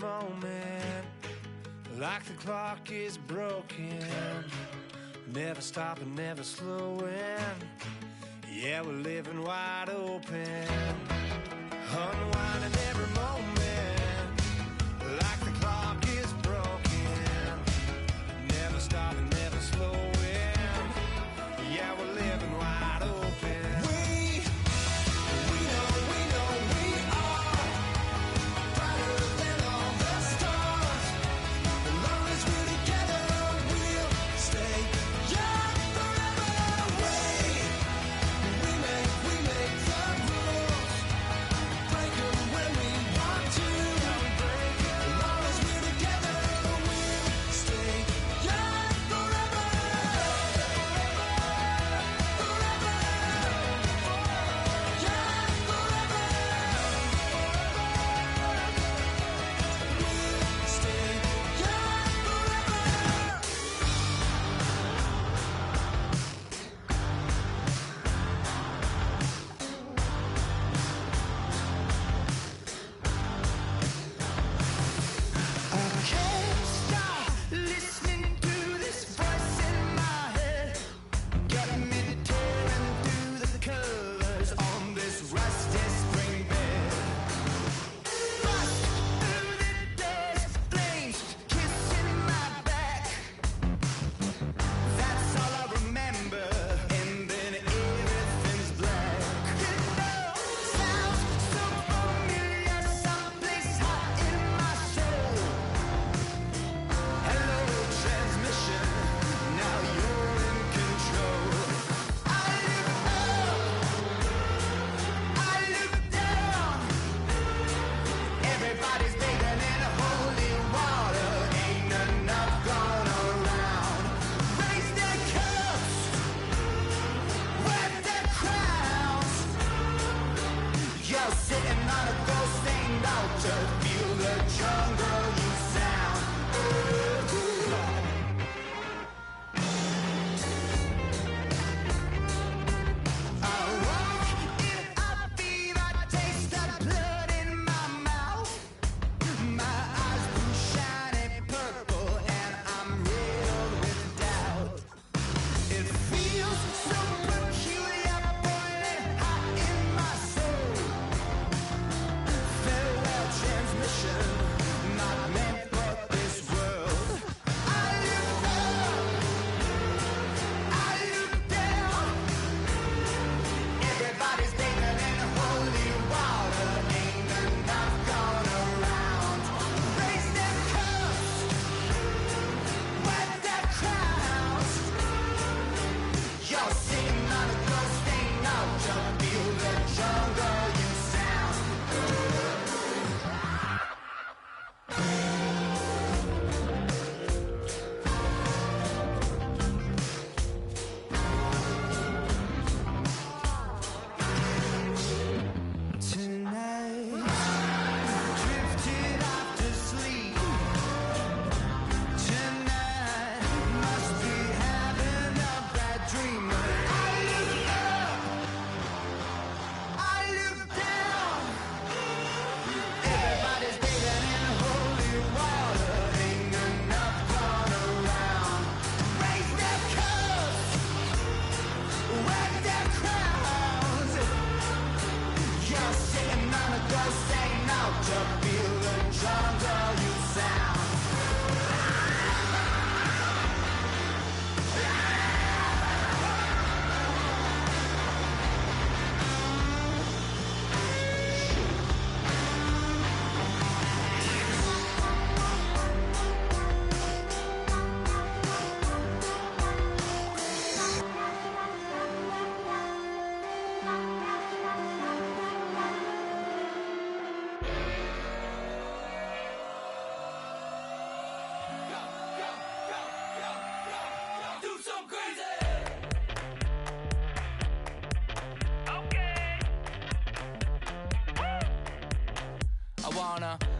moment, like the clock is broken, never stopping, never slowing. Yeah, we're living wide open, unwinding every moment, like the clock is broken, never stopping, never slowing. Yeah, we're living wide open.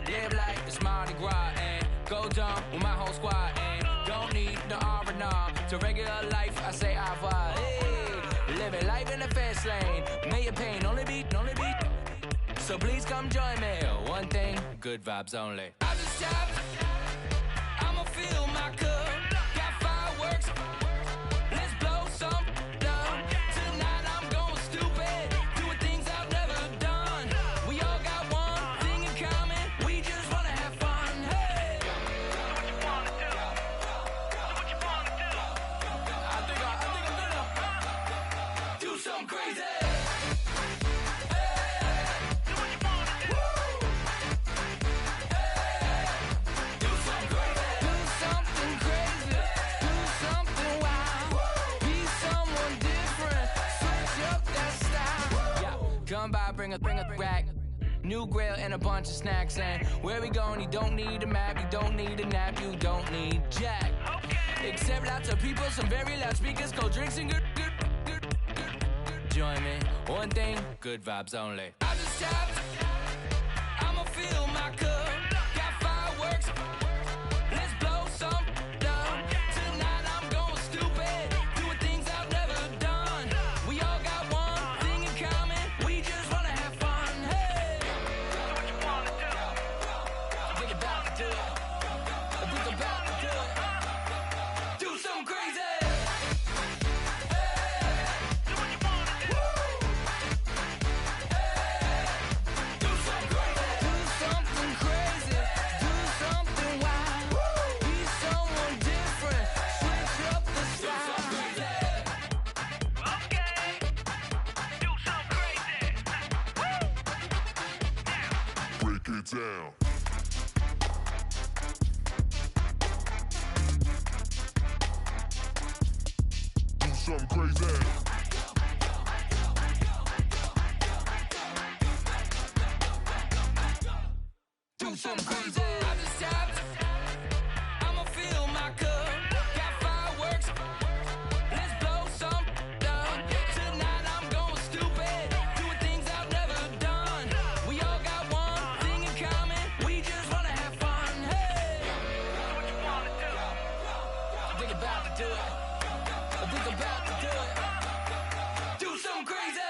Live like it's Mardi Gras and go dumb with my whole squad and don't need the R&R. To regular life, I say au revoir. Hey, living life in the fast lane. May your pain only beat. So please come join me. One thing, good vibes only. I just just stopped. I'ma fill my cup. Got fireworks. Let's blow some up. Tonight I'm going stupid. Doing things I've never done. We all got one thing in common. We just wanna have fun. Hey. Do what you wanna do. Do what you wanna do. I think I'm gonna do something crazy. Come by, bring a rack. New grill and a bunch of snacks. And where we going, you don't need a map. You don't need a nap. You don't need jack. Okay. Except lots of people, some very loud speakers, cold drinks and good. Join me. One thing, good vibes only. I just stopped. I'ma fill my cup. Got fireworks. Let's blow some up. Tonight I'm going stupid. Doing things I've never done. We all got one thing in common. We just wanna have fun. Hey. Do what you wanna do. Think about to do it. Think about to do it. Do something crazy. Down. Do something crazy. Do something crazy. I just stopped. I'ma fill my cup. Got fireworks. Let's blow some up. Tonight I'm going stupid. Doing things I've never done. We all got one thing in common. We just wanna have fun. Hey. Do what you wanna do. Think about to do it. Think about to do it. Do something crazy.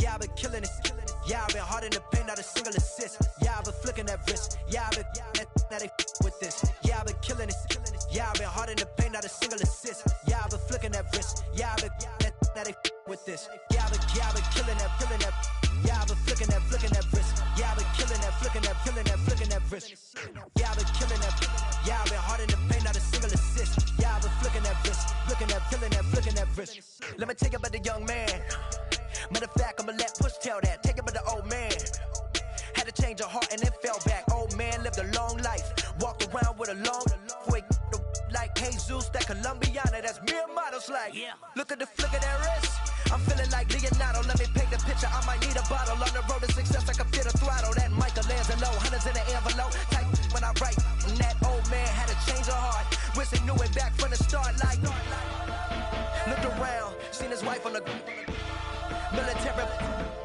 Yeah, I've been killing it. Yeah, I've been hard in the paint, not a single assist. Yeah, I've been flicking that wrist. Yeah, I've been now they with this. Yeah, I've been killing it. Yeah, I've been hard in the paint, not a single assist. Yeah, I've been flicking that wrist. Yeah, I've been now they with this. Yeah, I've been killing that. Yeah, I've been flicking that wrist. Yeah, I've been killing that, flicking that wrist. Yeah, I've been killing that. Yeah, I've been hard in the paint, not a single assist. Yeah, I've been flicking that wrist, flicking that wrist. Let me tell you about the young man. Matter of fact, I'ma let Push tell that. Take it by the old man. Had to change her heart and then fell back. Old man lived a long life. Walked around with a long way like Jesus, that Colombiana, that's mere models like. Yeah. Look at the flick of that wrist. I'm feeling like Leonardo. Let me paint the picture. I might need a bottle. On the road to success, I can feel the throttle. That Michelangelo, hundreds in the envelope. Type when I write. And that old man had to change her heart. Wish he knew it back from the start. Like, looked around, seen his wife on the military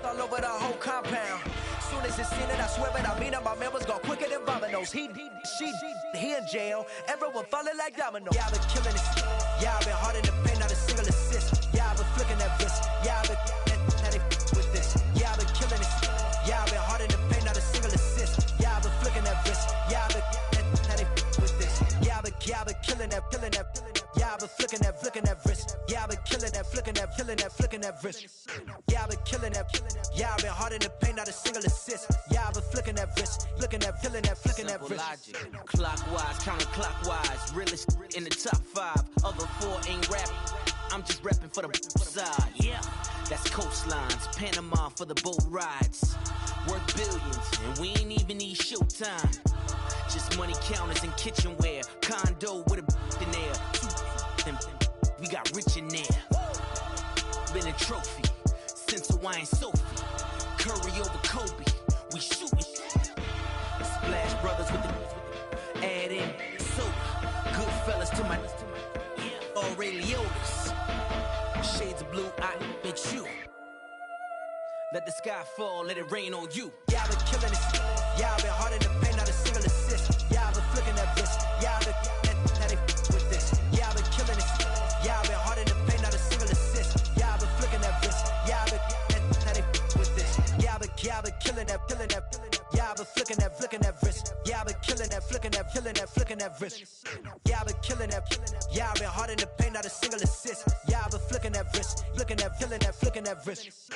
all over the whole compound. Soon as he seen it, I swear it, I mean it, my man was gone quicker than Domino's. He in jail, everyone falling like dominoes. Yeah, I've been killing it. Yeah, I've been hard in the paint, not a single assist. Yeah, I've been flicking that wrist. Yeah, I've been now they with this. Yeah, I've been killing it. Yeah, I've been hard in the paint, not a single assist. Yeah, I've been flicking that wrist. Yeah, I've been now they with this. Yeah, I've been killing that. Yeah, I've been flicking that wrist. Yeah, I've been killing that, flicking that wrist. Yeah, I've been killing that. Yeah, I've been hard in the paint, not a single assist. Yeah, I've been flicking that wrist, flicking that wrist. Logic, clockwise, counterclockwise, realest in the top 5. Other 4 ain't rapping. I'm just repping for the side. Yeah, that's coastlines, Panama for the boat rides. Worth billions, and we ain't even need showtime. just money counters and kitchenware. Condo with a in there. We got rich in there. Been a trophy since Hawaiian Sophie. Curry over Kobe. We shootin'. Splash Brothers with the add in soda. Good fellas to my Aureliotas. Shades of blue, I bet you. Let the sky fall, let it rain on you. Yeah, I've been killing this. Yeah, I've been hard in the paint, not a single assist. Yeah, I've been flicking that wrist. Yeah, I've been now they with this. Yeah, I've been killing this. Yeah, I've been hard in the paint, not a single assist. Yeah, I've been flicking that wrist. Yeah, I've been now they with this. Yeah, I've been killing that, killing that. Yeah, I've been flicking that wrist. Yeah, I've been killing that, flicking that, flicking that wrist. Yeah, I've been killing that. Yeah, I've been hard in the paint, not a single assist. Yeah, I've been flicking that wrist, flicking that, flicking that wrist.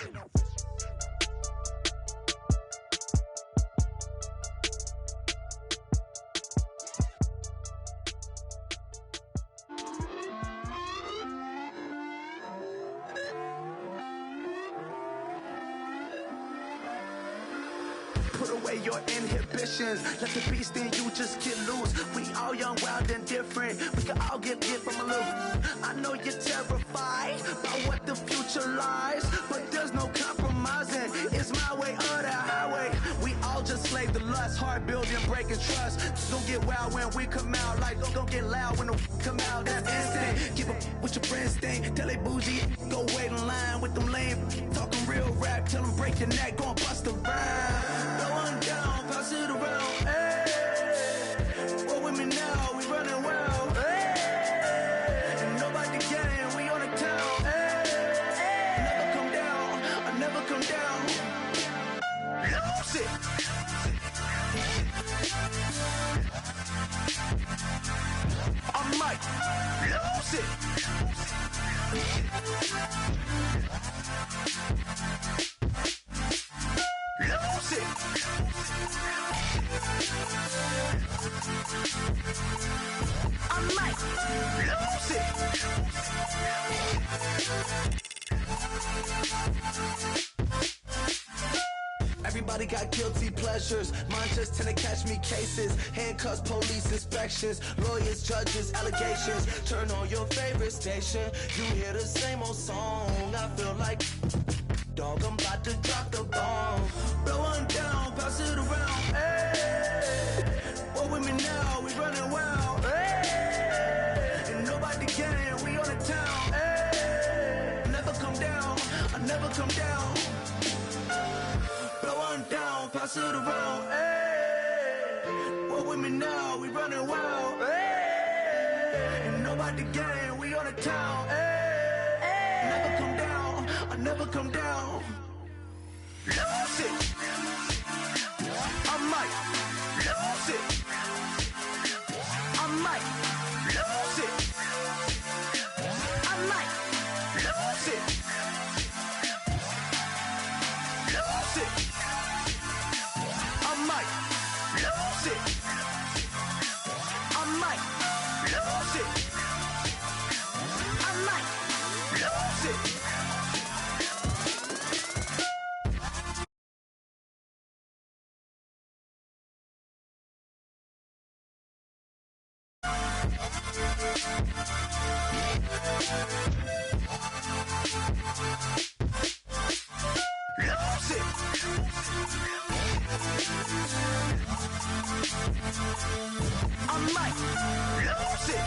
Put away your inhibitions. Let the beast in you just get loose. We all young, wild, and different. We can all get from a little. I know you're terrified about what the future lies, but there's no compromising. It's my way or the highway. We all just slave the lust, hard building, breaking trust. Don't get wild when we come out. Like don't get loud when the come out. That's instant. Keep up with your friends thing. Tell they bougie, go wait in line with them lame. Talking real rap, tell them break your neck, go and bust a rhyme. Going down, pass it around, hey. Roll with me now, we running wild, hey. And nobody can, we on the town, hey. Never come down, I never come down. Lose it. I might lose it. Lose it. I might lose it. Everybody got guilty pleasures. Mine just tend to catch me cases. Handcuffs, police inspections, lawyers, judges, allegations. Turn on your favorite station. You hear the same old song. I feel like dog, I'm about to drop the bomb. Blow one down, pass it around. Hey, what with me now? We running wild. Hey, and nobody can. We on the town. Hey, never come down. I never come down. Blow one down, pass it around. Hey, what with me now? We running wild. Hey, and nobody can. We on the town. Hey, never come down. I never come down. Lose it. I might lose it. I might lose it. I might lose it. Lose it. I might lose it. I might lose it. I might lose it. Lose it. I might lose it.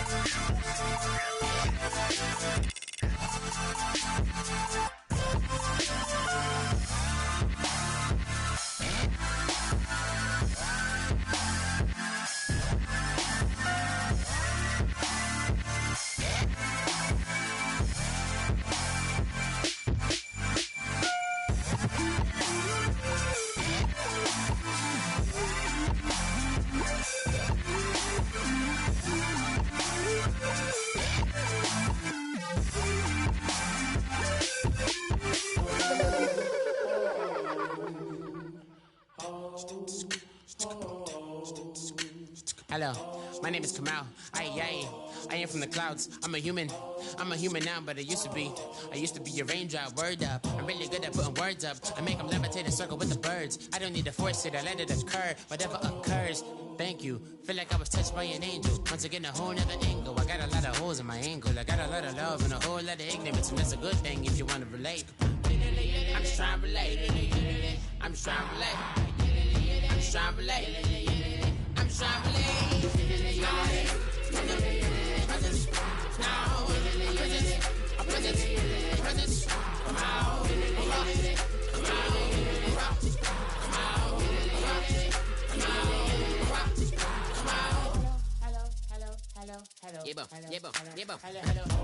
Hello, my name is Kamal. Aye, aye. I am from the clouds. I'm a human now, but I used to be a raindrop. Word up, I'm really good at putting words up. I make them levitate and circle with the birds. I don't need to force it, I let it occur. Whatever occurs, thank you. Feel like I was touched by an angel. Once again, a whole nother angle. I got a lot of holes in my angle. I got a lot of love and a whole lot of ignorance, and that's a good thing if you want to relate. I'm just trying to relate. I'm just trying to relate. I'm just trying to relate. I'm just trying to relate. Presence, now, presence, come out, come out, come out.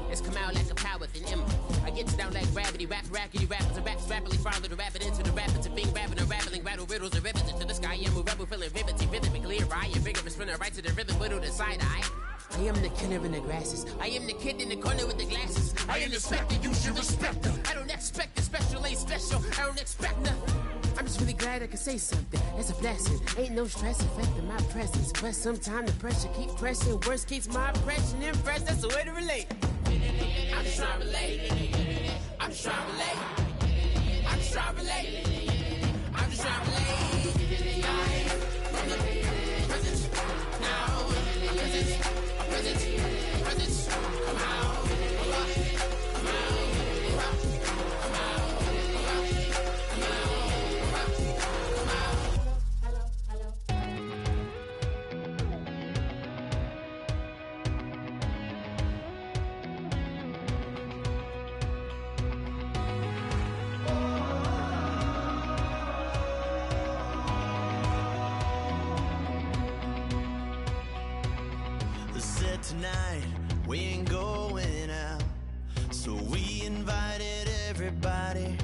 It's come out like a power within him. I get down like gravity, rackety rappers and raps rapidly follow the rapid into the rapids and being rapping and rattling, rattle riddles and rivets into the sky. I'm a rebel feeling rhythmically clear. I am vigorous, spinning right to the rhythm, widow the side eye. I am the killer in the grasses. I am the kid in the corner with the glasses. I am the specter, you should respect them. I don't expect the special, ain't special. I don't expect nothing. I'm just really glad I can say something. It's a blessing. Ain't no stress affecting my presence. But sometimes the pressure keep pressing. Worst keeps my impression impressed. That's the way to relate. I'm just trying to relate. I'm just trying to relate. I'm just trying to relate. I'm just trying to relate. From the presence now. Presence, come out. Tonight we ain't going out, so we invited everybody.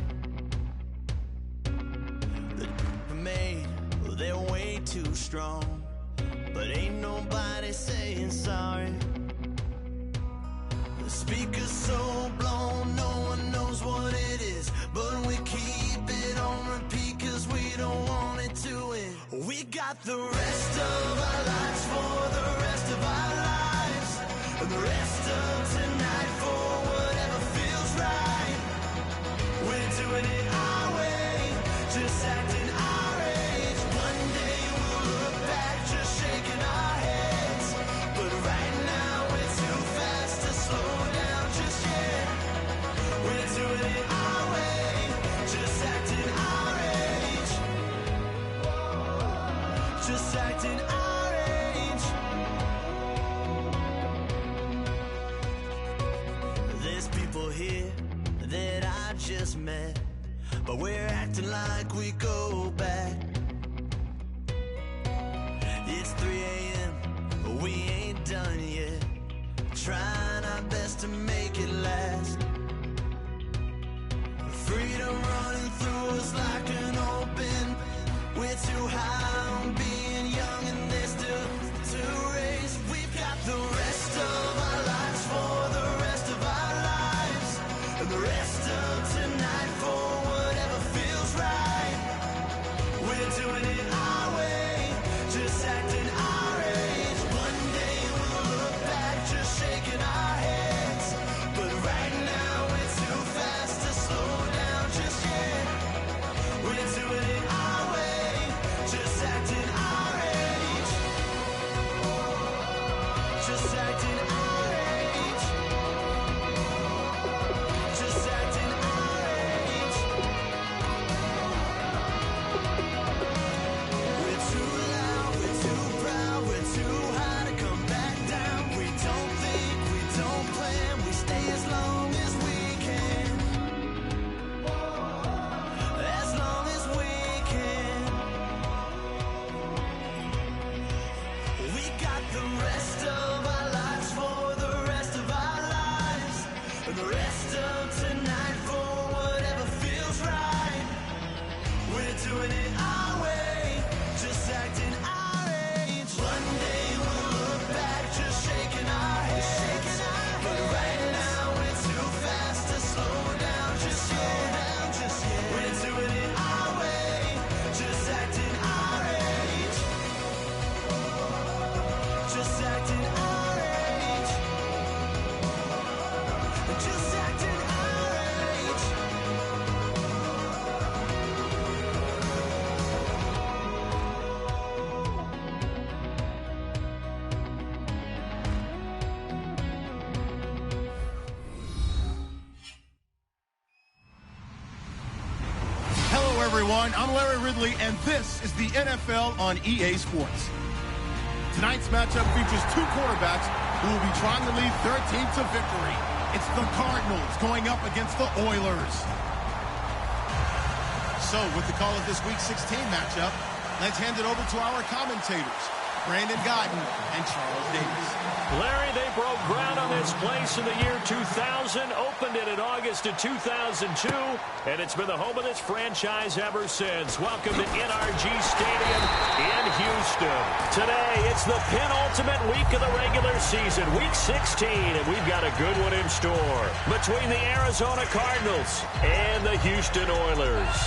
The made, well, they're way too strong, but ain't nobody saying sorry. The speaker's so blown, no one knows what it is, but we keep it on repeat cause we don't want it to end. We got the rest of our lives for the rest of our lives. And the rest of tonight for whatever feels right. We're doing it our way, just acting our age. One day we'll look back just shaking our heads, but right now we're too fast to slow down just yet. We're doing it our way, just acting our age. Just acting our age. Here that I just met, but we're acting like we go back. It's 3 a.m., but we ain't done yet, trying our best to make it last. Freedom running through us like an open. We're too high on being young and there's still to raise. We've got the rest of our lives for the rest of our lives. And the rest of tonight for whatever feels right. We're doing it our way, just acting our age. One day we'll look back just shaking our everyone. I'm Larry Ridley, and this is the NFL on EA Sports. Tonight's matchup features two quarterbacks who will be trying to lead their team to victory. It's the Cardinals going up against the Oilers. So, with the call of this Week 16 matchup, let's hand it over to our commentators, Brandon Godden and Charles Davis. Larry, they broke ground on this place in the year 2000, opened it in August of 2002, and it's been the home of this franchise ever since. Welcome to NRG Stadium in Houston. Today, it's the penultimate week of the regular season, Week 16, and we've got a good one in store between the Arizona Cardinals and the Houston Oilers.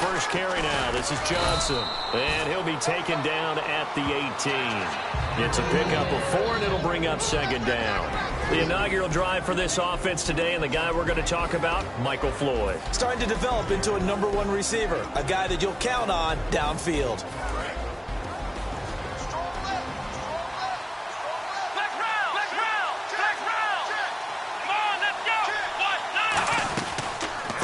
First carry now. This is Johnson. And he'll be taken down at the 18. It's a pickup of 4, and it'll bring up second down. The inaugural drive for this offense today, and the guy we're going to talk about, Michael Floyd. Starting to develop into a number one receiver, a guy that you'll count on downfield.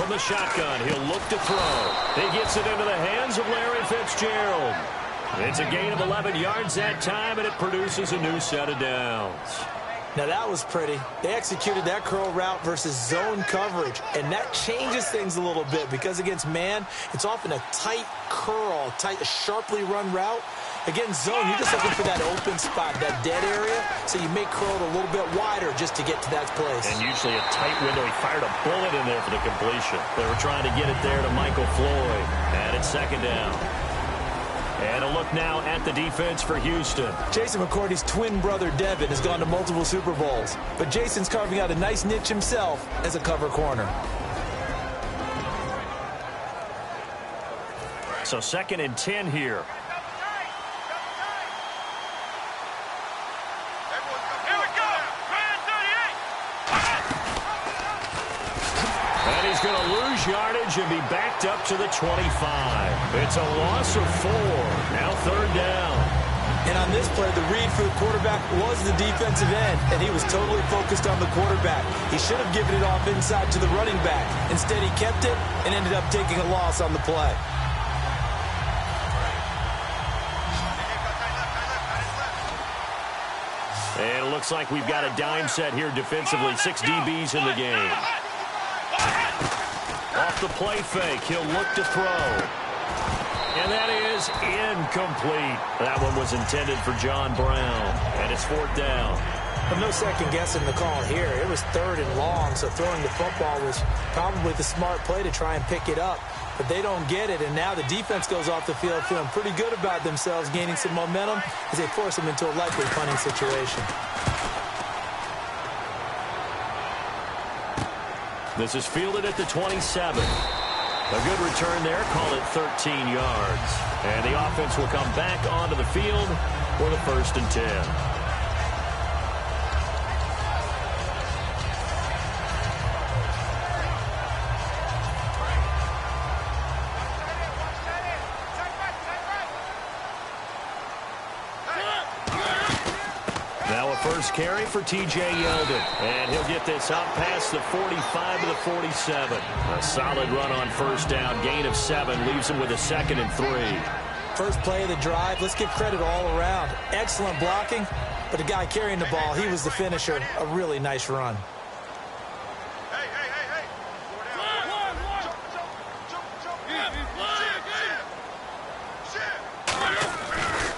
The shotgun, he'll look to throw. He gets it into the hands of Larry Fitzgerald. It's a gain of 11 yards that time, and it produces a new set of downs. Now that was pretty. They executed that curl route versus zone coverage, and that changes things a little bit because against man, it's often a tight curl, sharply run route. Against zone, you're just looking for that open spot, that dead area, so you make curl a little bit wider just to get to that place. And usually a tight window. He fired a bullet in there for the completion. They were trying to get it there to Michael Floyd. And it's second down. And a look now at the defense for Houston. Jason McCourty's twin brother, Devin, has gone to multiple Super Bowls. But Jason's carving out a nice niche himself as a cover corner. So 2nd and 10 here. He's going to lose yardage and be backed up to the 25. It's a loss of 4. Now third down. And on this play, the read for the quarterback was the defensive end, and he was totally focused on the quarterback. He should have given it off inside to the running back. Instead, he kept it and ended up taking a loss on the play. And it looks like we've got a dime set here defensively. 6 DBs in the game. Off the play fake, he'll look to throw. And that is incomplete. That one was intended for John Brown. And it's 4th down. But no second guessing the call here. It was 3rd and long, so throwing the football was probably the smart play to try and pick it up. But they don't get it, and now the defense goes off the field feeling pretty good about themselves, gaining some momentum as they force them into a likely punting situation. This is fielded at the 27. A good return there, call it 13 yards. And the offense will come back onto the field for the 1st and 10. First carry for T.J. Yeldon. And he'll get this out past the 45 to the 47. A solid run on first down. Gain of 7. Leaves him with a 2nd and 3. First play of the drive. Let's give credit all around. Excellent blocking. But the guy carrying the ball, he was the finisher. A really nice run.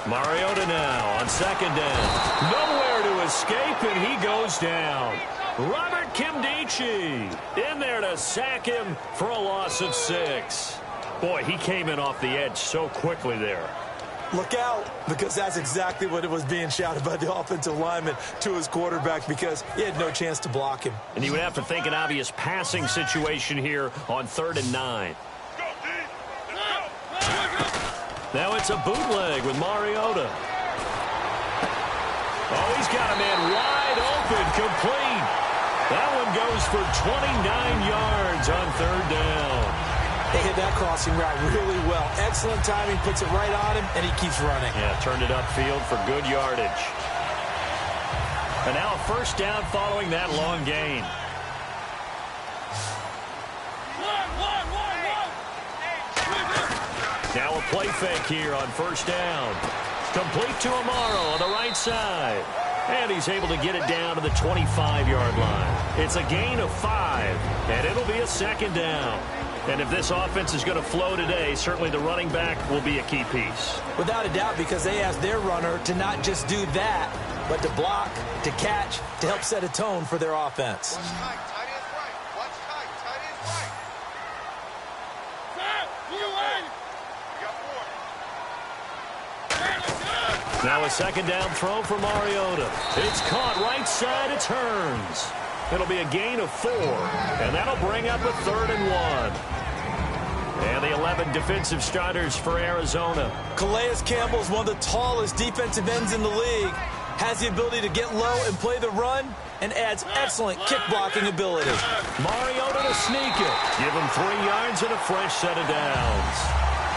Mariota now on 2nd down. Nowhere to escape, and he goes down. Robert Kimdichie in there to sack him for a loss of 6. Boy, he came in off the edge so quickly there. Look out, because that's exactly what it was being shouted by the offensive lineman to his quarterback, because he had no chance to block him. And you would have to think an obvious passing situation here on 3rd and 9. Now it's a bootleg with Mariota. Oh, he's got a man wide open, complete. That one goes for 29 yards on 3rd down. They hit that crossing route really well. Excellent timing, puts it right on him, and he keeps running. Yeah, turned it upfield for good yardage. And now a first down following that long gain. Now a play fake here on first down. Complete to Amaro on the right side. And he's able to get it down to the 25-yard line. It's a gain of 5, and it'll be a second down. And if this offense is going to flow today, certainly the running back will be a key piece. Without a doubt, because they asked their runner to not just do that, but to block, to catch, to help set a tone for their offense. Watch tight, tight ends right. Watch tight, tight ends right. We got 4. Now a second down throw for Mariota. It's caught right side. It turns. It'll be a gain of 4, and that'll bring up a 3rd and 1. And the 11 defensive starters for Arizona. Calais Campbell is one of the tallest defensive ends in the league. Has the ability to get low and play the run, and adds excellent kick blocking ability. Mariota to sneak it. Give him 3 yards and a fresh set of downs.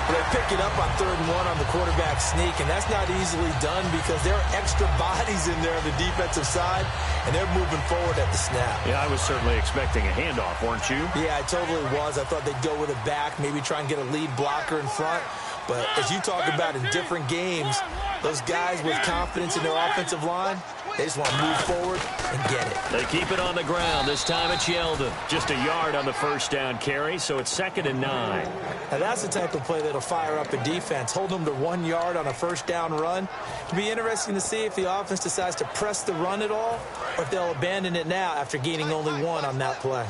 They pick it up on 3rd and 1 on the quarterback sneak, and that's not easily done because there are extra bodies in there on the defensive side, and they're moving forward at the snap. Yeah, I was certainly expecting a handoff, weren't you? Yeah, I totally was. I thought they'd go with it back, maybe try and get a lead blocker in front. But as you talk about in different games, those guys with confidence in their offensive line, they just want to move forward and get it. They keep it on the ground. This time it's Yeldon. Just a yard on the first down carry, so it's 2nd and 9. Now that's the type of play that'll fire up a defense. Hold them to 1 yard on a first down run. It'll be interesting to see if the offense decides to press the run at all, or if they'll abandon it now after gaining only 1 on that play.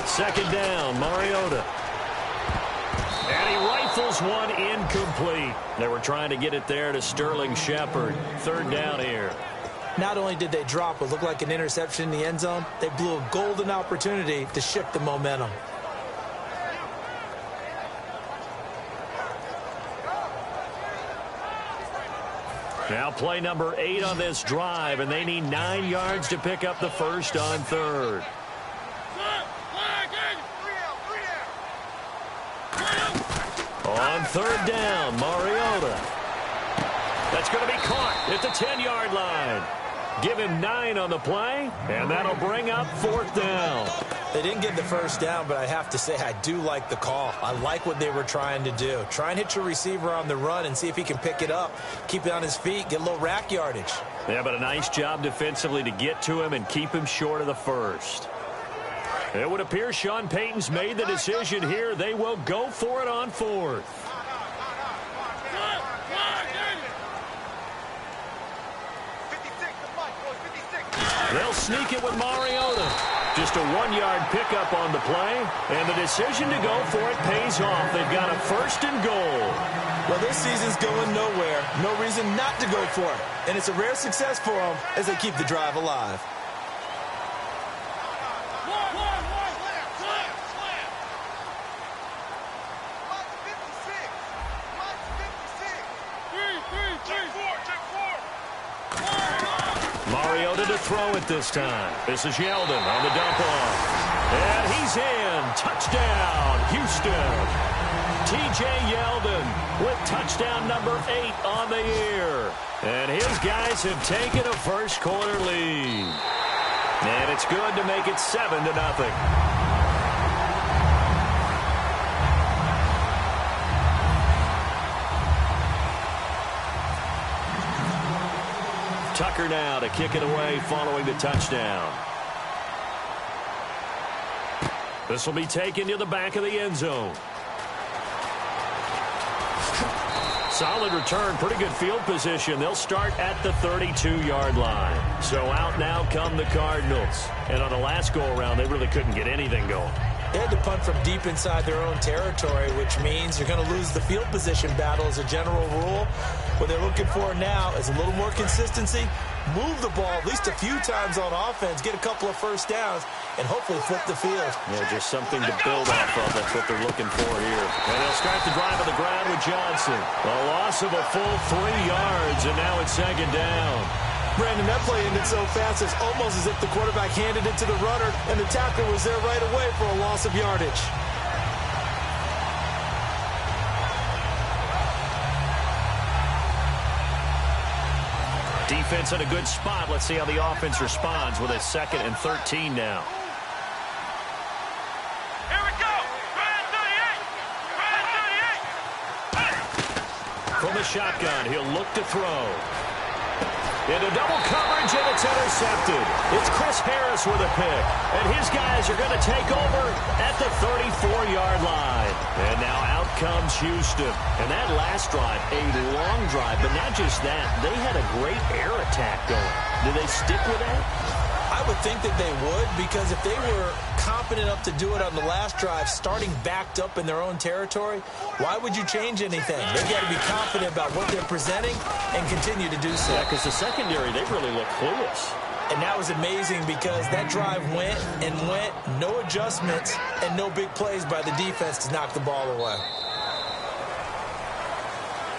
Second down, Mariota. And he rifles one incomplete. They were trying to get it there to Sterling Shepard. 3rd down here. Not only did they drop what looked like an interception in the end zone, they blew a golden opportunity to shift the momentum. Now play number 8 on this drive, and they need 9 yards to pick up the first on 3rd. On 3rd down, Mariota. That's going to be caught at the 10-yard line. Give him 9 on the play, and that'll bring up 4th down. They didn't get the first down, but I have to say I do like the call. I like what they were trying to do. Try and hit your receiver on the run and see if he can pick it up, keep it on his feet, get a little rack yardage. Yeah, but a nice job defensively to get to him and keep him short of the first. It would appear Sean Payton's made the decision here. They will go for it on 4th. They'll sneak it with Mariota. Just a 1-yard pickup on the play, and the decision to go for it pays off. They've got a 1st and goal. Well, this season's going nowhere. No reason not to go for it. And it's a rare success for them as they keep the drive alive. Mariota to throw it this time. This is Yeldon on the dump off. And he's in. Touchdown, Houston. T.J. Yeldon with touchdown number 8 on the year. And his guys have taken a first quarter lead. And it's good to make it 7-0. Tucker now to kick it away following the touchdown. This will be taken to the back of the end zone. Solid return, pretty good field position. They'll start at the 32-yard line. So out now come the Cardinals. And on the last go-around, they really couldn't get anything going. They had to punt from deep inside their own territory, which means you're going to lose the field position battle as a general rule. What they're looking for now is a little more consistency, move the ball at least a few times on offense, get a couple of first downs, and hopefully flip the field. Yeah, just something to build off of. That's what they're looking for here. And they'll start the drive on the ground with Johnson. A loss of a full 3 yards, and now it's 2nd down. Brandon, that play ended so fast, it's almost as if the quarterback handed it to the runner, and the tackler was there right away for a loss of yardage. Defense in a good spot. Let's see how the offense responds with a 2nd and 13 now. Here we go. From the shotgun, he'll look to throw. Into double coverage, and it's intercepted. It's Chris Harris with a pick. And his guys are going to take over at the 34-yard line. And now out comes Houston. And that last drive, a long drive, but not just that. They had a great air attack going. Do they stick with that? I would think that they would, because if they were confident enough to do it on the last drive, starting backed up in their own territory, why would you change anything? They've got to be confident about what they're presenting and continue to do so. Yeah, because the secondary, they really look clueless. And that was amazing because that drive went and went, no adjustments, and no big plays by the defense to knock the ball away.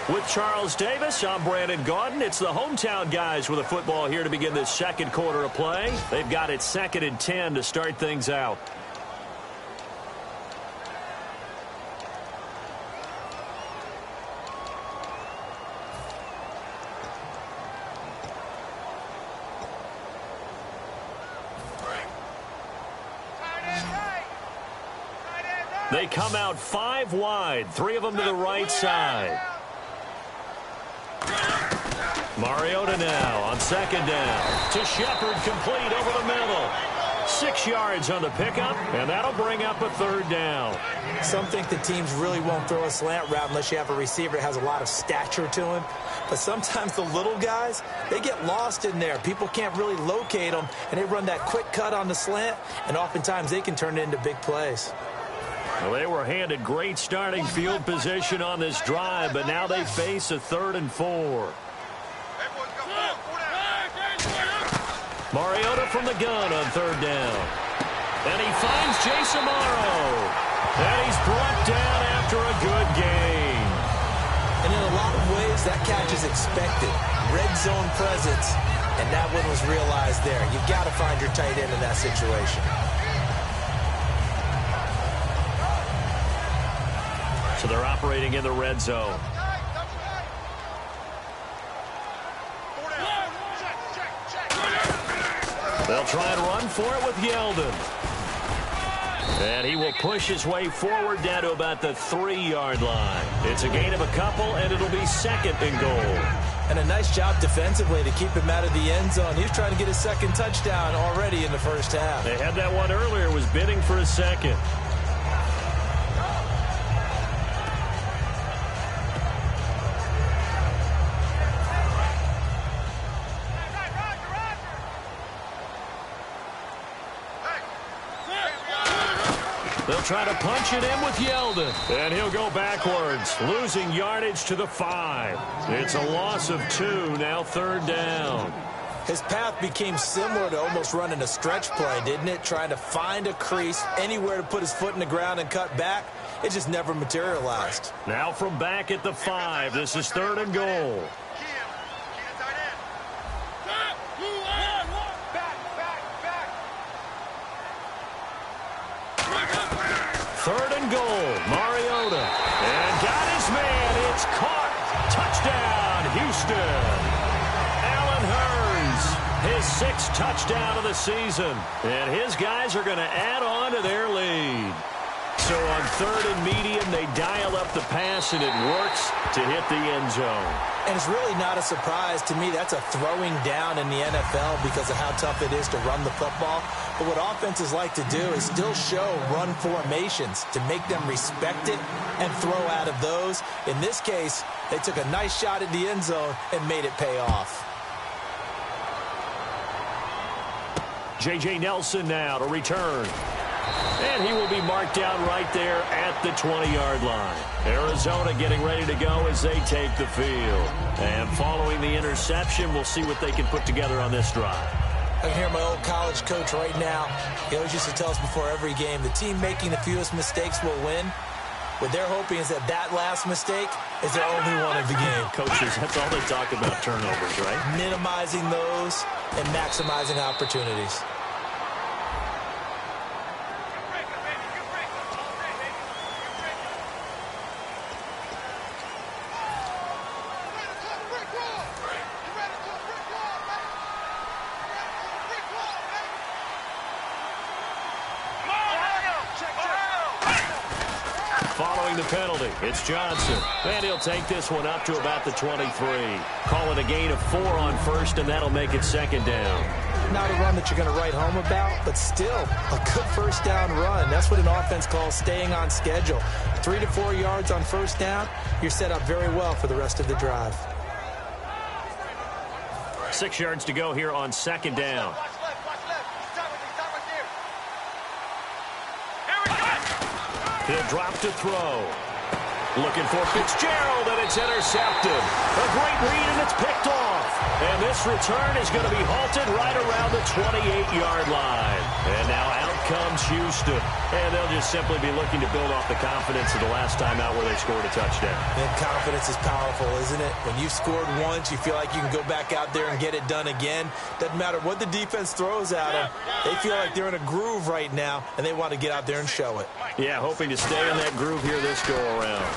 With Charles Davis, I'm Brandon Gaudin. It's the hometown guys with a football here to begin this second quarter of play. They've got it 2nd and 10 to start things out. They come out 5 wide, 3 of them to the right side. Mariota now on 2nd down. To Shepard, complete over the middle. 6 yards on the pickup, and that'll bring up a 3rd down. Some think the teams really won't throw a slant route unless you have a receiver that has a lot of stature to him. But sometimes the little guys, they get lost in there. People can't really locate them, and they run that quick cut on the slant, and oftentimes they can turn it into big plays. Well, they were handed great starting field position on this drive, but now they face a 3rd and 4. Mariota from the gun on 3rd down. And he finds Jason Morrow. And he's brought down after a good gain. And in a lot of ways, that catch is expected. Red zone presence, and that one was realized there. You've got to find your tight end in that situation. So they're operating in the red zone. They'll try and run for it with Yeldon. And he will push his way forward down to about the 3-yard line. It's a gain of a couple, and it'll be 2nd and goal. And a nice job defensively to keep him out of the end zone. He was trying to get his 2nd touchdown already in the first half. They had that one earlier, was bidding for a 2nd. They'll try to punch it in with Yeldon. And he'll go backwards, losing yardage to the 5. It's a loss of 2, now 3rd down. His path became similar to almost running a stretch play, didn't it? Trying to find a crease, anywhere to put his foot in the ground and cut back. It just never materialized. Now from back at the 5, this is 3rd and goal. 3rd and goal, Mariota. And got his man, it's caught. Touchdown, Houston. Allen Hurns, his 6th touchdown of the season. And his guys are going to add on to their lead. So on 3rd and medium, they dial up the pass, and it works to hit the end zone. And it's really not a surprise to me. That's a throwing down in the NFL because of how tough it is to run the football. But what offenses like to do is still show run formations to make them respect it and throw out of those. In this case, they took a nice shot at the end zone and made it pay off. J.J. Nelson now to return. And he will be marked down right there at the 20-yard line. Arizona getting ready to go as they take the field. And following the interception, we'll see what they can put together on this drive. I can hear my old college coach right now. He always used to tell us before every game, the team making the fewest mistakes will win. What they're hoping is that that last mistake is their only one of the game. Coaches, that's all they talk about, turnovers, right? Minimizing those and maximizing opportunities. Following the penalty, it's Johnson. And he'll take this one up to about the 23. Call it a gain of 4 on first, and that'll make it second down. Not a run that you're going to write home about, but still a good first down run. That's what an offense calls staying on schedule. 3 to 4 yards on first down, you're set up very well for the rest of the drive. 6 yards to go here on second down. He'll drop to throw. Looking for Fitzgerald, and it's intercepted. A great read, and it's picked off. And this return is going to be halted right around the 28-yard line. And now out comes Houston. And they'll just simply be looking to build off the confidence of the last time out where they scored a touchdown. And confidence is powerful, isn't it? When you've scored once, you feel like you can go back out there and get it done again. Doesn't matter what the defense throws at them. They feel like they're in a groove right now, and they want to get out there and show it. Yeah, hoping to stay in that groove here this go-around.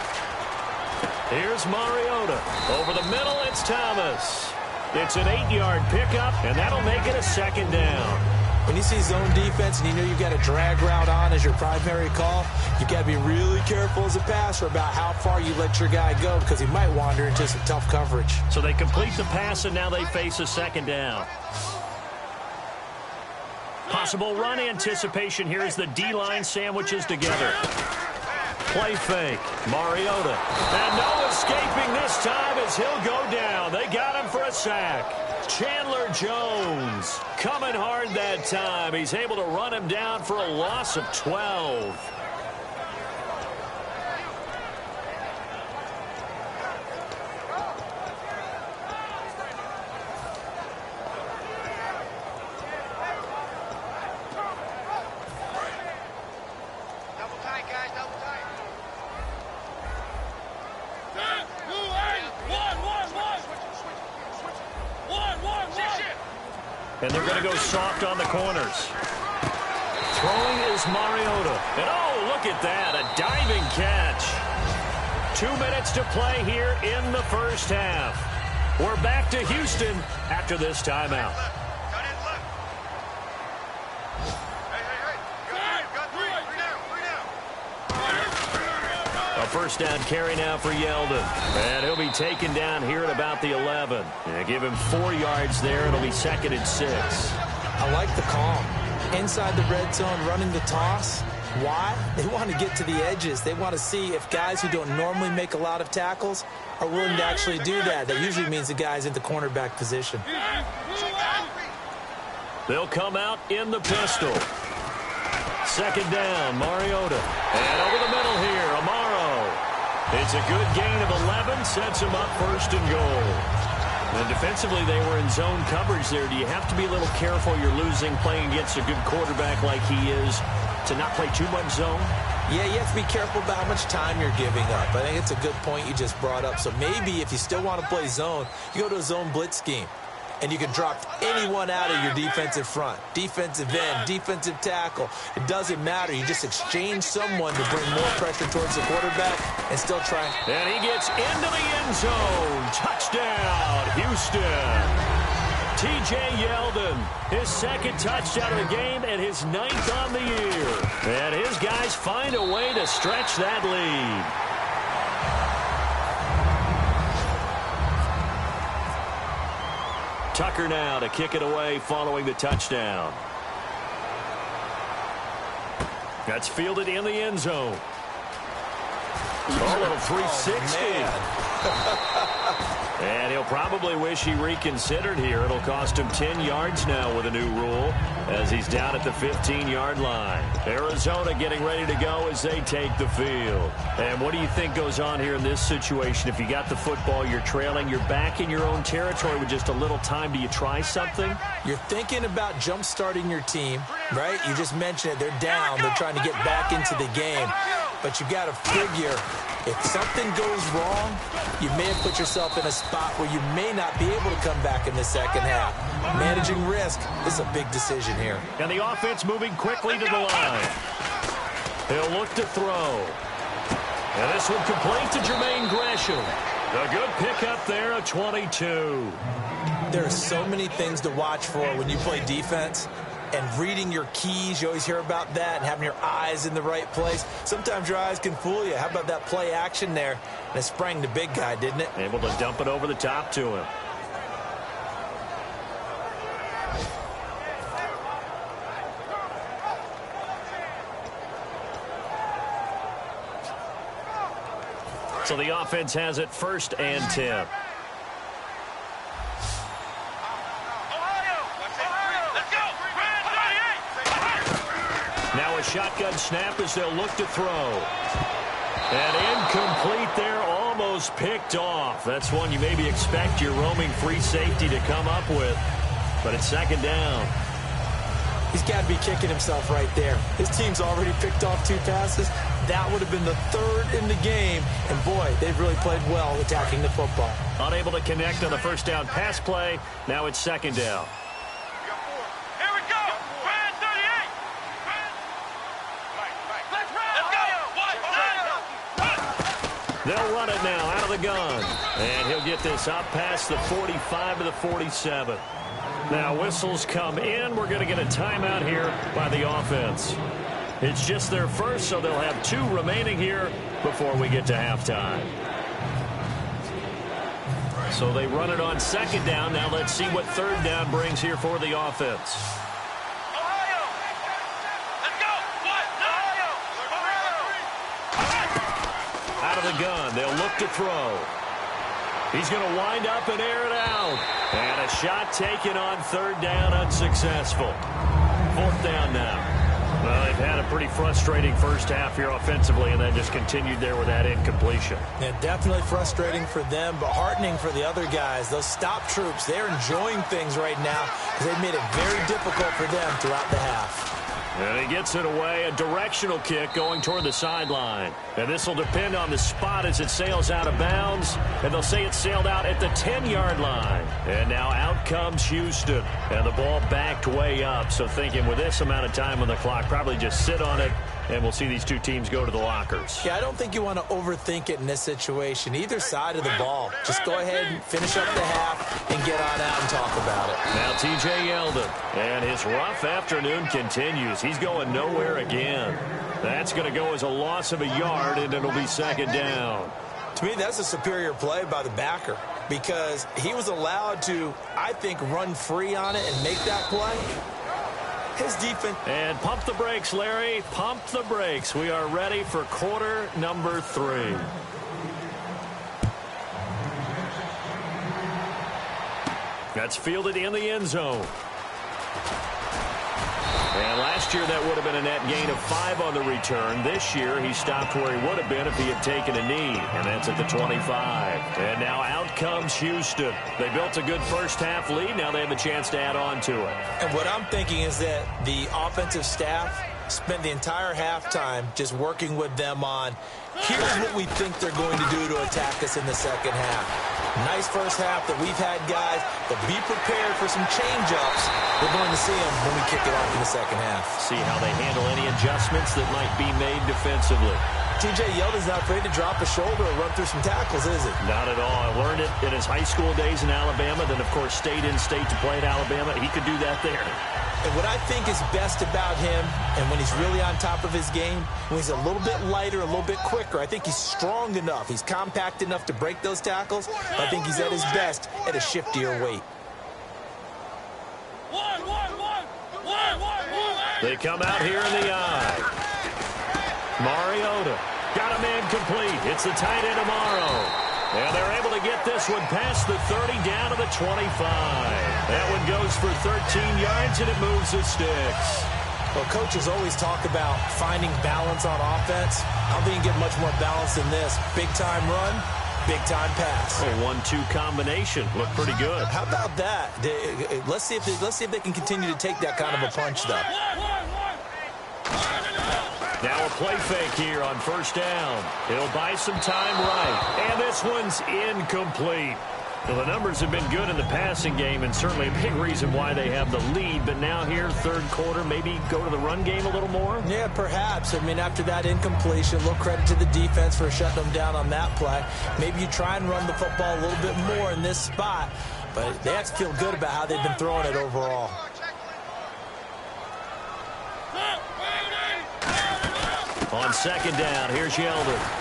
Here's Mariota. Over the middle, it's Thomas. It's an 8-yard pickup, and that'll make it a second down. When you see zone defense and you know you've got a drag route on as your primary call, you've got to be really careful as a passer about how far you let your guy go because he might wander into some tough coverage. So they complete the pass, and now they face a second down. Possible run anticipation here as the D-line sandwiches together. Play fake. Mariota. And no escaping this time as he'll go down. They got him for a sack. Chandler Jones coming hard that time. He's able to run him down for a loss of 12. And they're going to go soft on the corners. Throwing is Mariota. And oh, look at that, a diving catch. 2 minutes to play here in the first half. We're back to Houston after this timeout. A first down carry now for Yeldon. And he'll be taken down here at about the 11. And give him 4 yards there. It'll be second and 6. I like the call. Inside the red zone, running the toss. Why? They want to get to the edges. They want to see if guys who don't normally make a lot of tackles are willing to actually do that. That usually means the guy's in the cornerback position. They'll come out in the pistol. Second down, Mariota. And over the middle here, Amaro. It's a good gain of 11, sets him up first and goal. And defensively, they were in zone coverage there. Do you have to be a little careful you're losing playing against a good quarterback like he is to not play too much zone? Yeah, you have to be careful about how much time you're giving up. I think it's a good point you just brought up. So maybe if you still want to play zone, you go to a zone blitz scheme. And you can drop anyone out of your defensive front. Defensive end, defensive tackle. It doesn't matter. You just exchange someone to bring more pressure towards the quarterback and still try. And he gets into the end zone. Touchdown, Houston. T.J. Yeldon, his second touchdown of the game and his 9th on the year. And his guys find a way to stretch that lead. Tucker now to kick it away following the touchdown. That's fielded in the end zone. A little 360. And he'll probably wish he reconsidered here. It'll cost him 10 yards now with a new rule as he's down at the 15-yard line. Arizona getting ready to go as they take the field. And what do you think goes on here in this situation? If you got the football, you're trailing, you're back in your own territory with just a little time. Do you try something? You're thinking about jump-starting your team, right? You just mentioned it. They're down. They're trying to get back into the game. but you got to figure if something goes wrong, you may have put yourself in a spot where you may not be able to come back in the second half. Managing risk is a big decision here. And the offense moving quickly to the line. He'll look to throw. And this one complete to Jermaine Gresham. A good pickup there, a 22. There are so many things to watch for when you play defense. And reading your keys, you always hear about that, and having your eyes in the right place. Sometimes your eyes can fool you. How about that play action there? And it sprang the big guy, didn't it? Able to dump it over the top to him. So the offense has it 1st and 10. Now a shotgun snap as they'll look to throw. And incomplete there, almost picked off. That's one you maybe expect your roaming free safety to come up with. But it's 2nd down. He's got to be kicking himself right there. His team's already picked off 2 passes. That would have been the 3rd in the game. And, boy, they've really played well attacking the football. Unable to connect on the 1st down pass play. Now it's 2nd down. Here we go. Brand 38. Let's go. They'll run it now out of the gun. And he'll get this up past the 45 to the 47. Now whistles come in. We're going to get a timeout here by the offense. It's just their first, so they'll have 2 remaining here before we get to halftime. So they run it on 2nd down. Now let's see what 3rd down brings here for the offense. Ohio. Let's go. Ohio. Out of the gun. They'll look to throw. He's going to wind up and air it out. And a shot taken on 3rd down, unsuccessful. 4th down now. Well, they've had a pretty frustrating first half here offensively, and then just continued there with that incompletion. Yeah, definitely frustrating for them, but heartening for the other guys. Those stop troops, they're enjoying things right now because they've made it very difficult for them throughout the half. And he gets it away, a directional kick going toward the sideline. And this will depend on the spot as it sails out of bounds. And they'll say it sailed out at the 10-yard line. And now out comes Houston. And the ball backed way up. So thinking with this amount of time on the clock, probably just sit on it. And we'll see these 2 teams go to the lockers. Yeah, I don't think you want to overthink it in this situation. Either side of the ball. Just go ahead and finish up the half and get on out and talk about it. Now T.J. Yeldon. And his rough afternoon continues. He's going nowhere again. That's going to go as a loss of a yard, and it'll be 2nd down. To me, that's a superior play by the backer because he was allowed to, I think, run free on it and make that play. His defense. And pump the brakes, Larry. Pump the brakes. We are ready for quarter number 3. That's fielded in the end zone. And last year that would have been a net gain of 5 on the return. This year he stopped where he would have been if he had taken a knee. And that's at the 25. And now out comes Houston. They built a good first half lead. Now they have a chance to add on to it. And what I'm thinking is that the offensive staff spent the entire halftime just working with them on here's what we think they're going to do to attack us in the second half. Nice first half that we've had, guys, but be prepared for some change-ups. We're going to see them when we kick it off in the second half. See how they handle any adjustments that might be made defensively. T.J. Yeldon's not afraid to drop a shoulder or run through some tackles, is he? Not at all. I learned it in his high school days in Alabama, then, of course, stayed in state to play at Alabama. He could do that there. And what I think is best about him, and when he's really on top of his game, when he's a little bit lighter, a little bit quicker, I think he's strong enough. He's compact enough to break those tackles. I think he's at his best at a shiftier weight. They come out here in the eye. Mariota got a man complete. It's the tight end Amaro. And they're able to get this one past the 30 down to the 25. That one goes for 13 yards, and it moves the sticks. Well, coaches always talk about finding balance on offense. I don't think you get much more balance than this. Big-time run, big-time pass. A 1-2 combination. Looked pretty good. How about that? Let's see if they can continue to take that kind of a punch, though. Now a play fake here on first down. He'll buy some time right. And this one's incomplete. Well, the numbers have been good in the passing game, and certainly a big reason why they have the lead. But now here, third quarter, maybe go to the run game a little more? Yeah, perhaps. I mean, after that incompletion, a little credit to the defense for shutting them down on that play. Maybe you try and run the football a little bit more in this spot. But they have to feel good about how they've been throwing it overall. On second down, here's Yeldon.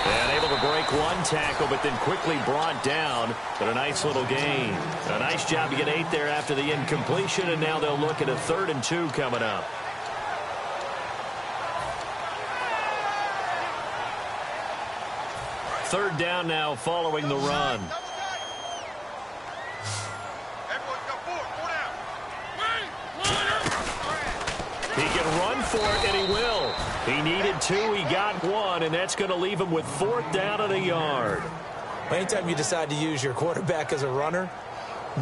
And able to break one tackle, but then quickly brought down. But a nice little gain. A nice job to get 8 there after the incompletion, and now they'll look at a 3rd and 2 coming up. Third down now following the run. He can run for it, and he will. He needed 2, he got 1, and that's going to leave him with 4th down and a yard. Anytime you decide to use your quarterback as a runner,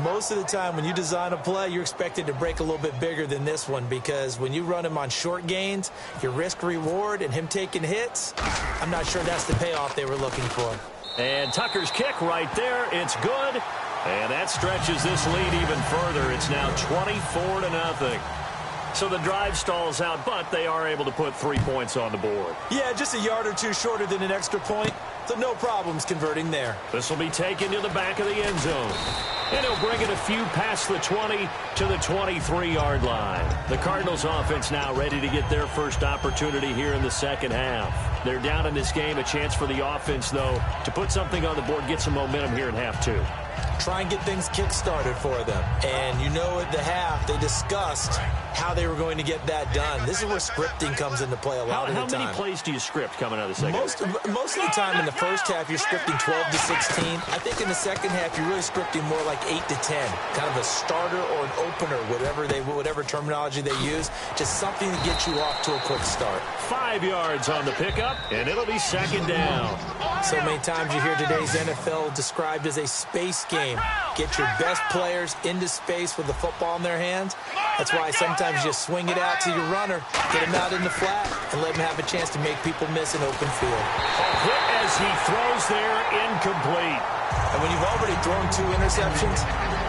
most of the time when you design a play, you're expected to break a little bit bigger than this one, because when you run him on short gains, your risk-reward and him taking hits, I'm not sure that's the payoff they were looking for. And Tucker's kick right there, it's good, and that stretches this lead even further. It's now 24-0. So the drive stalls out, but they are able to put 3 points on the board. Yeah, just a yard or two shorter than an extra point, so no problems converting there. This will be taken to the back of the end zone. And he'll bring it a few past the 20 to the 23-yard line. The Cardinals offense now ready to get their first opportunity here in the second half. They're down in this game. A chance for the offense, though, to put something on the board, get some momentum here in half 2. Try and get things kick-started for them. And you know at the half, they discussed how they were going to get that done. This is where scripting comes into play a lot of the time. How many plays do you script coming out of the second half? Most of the time in the first half, you're scripting 12 to 16. I think in the second half, you're really scripting more like 8 to 10. Kind of a starter or an opener, whatever terminology they use. Just something to get you off to a quick start. 5 yards on the pickup, and it'll be second down. So many times you hear today's NFL described as a space game. Get your best players into space with the football in their hands. That's why sometimes you just swing it out to your runner, get him out in the flat, and let him have a chance to make people miss an open field. A hit as he throws there, incomplete. And when you've already thrown 2 interceptions,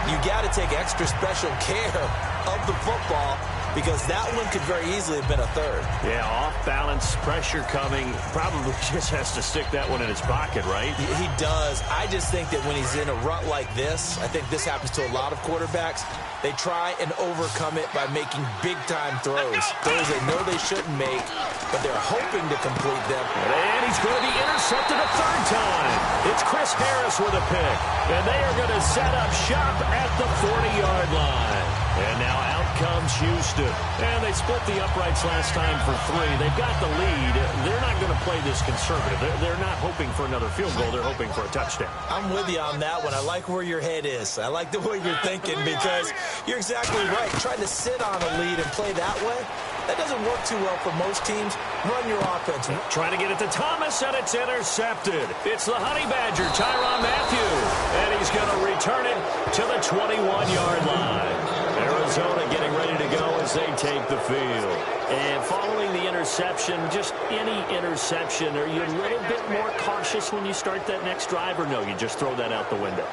you got to take extra special care of the football, because that one could very easily have been a 3rd. Yeah, off-balance, pressure coming. Probably just has to stick that one in his pocket, right? He does. I just think that when he's in a rut like this, I think this happens to a lot of quarterbacks, they try and overcome it by making big-time throws they know they shouldn't make, but they're hoping to complete them. And he's going to be intercepted a 3rd time. It's Chris Harris with a pick, and they are going to set up shop at the 40-yard line. And now out comes Houston. And they split the uprights last time for 3. They've got the lead. They're not going to play this conservative. They're not hoping for another field goal. They're hoping for a touchdown. I'm with you on that one. I like where your head is. I like the way you're thinking, because you're exactly right. Trying to sit on a lead and play that way, that doesn't work too well for most teams. Run your offense. Trying to get it to Thomas, and it's intercepted. It's the Honey Badger, Tyrann Mathieu. And he's going to return it to the 21-yard line. Arizona getting ready to go as they take the field. And following the interception, just any interception, are you a little bit more cautious when you start that next drive, or no, you just throw that out the window?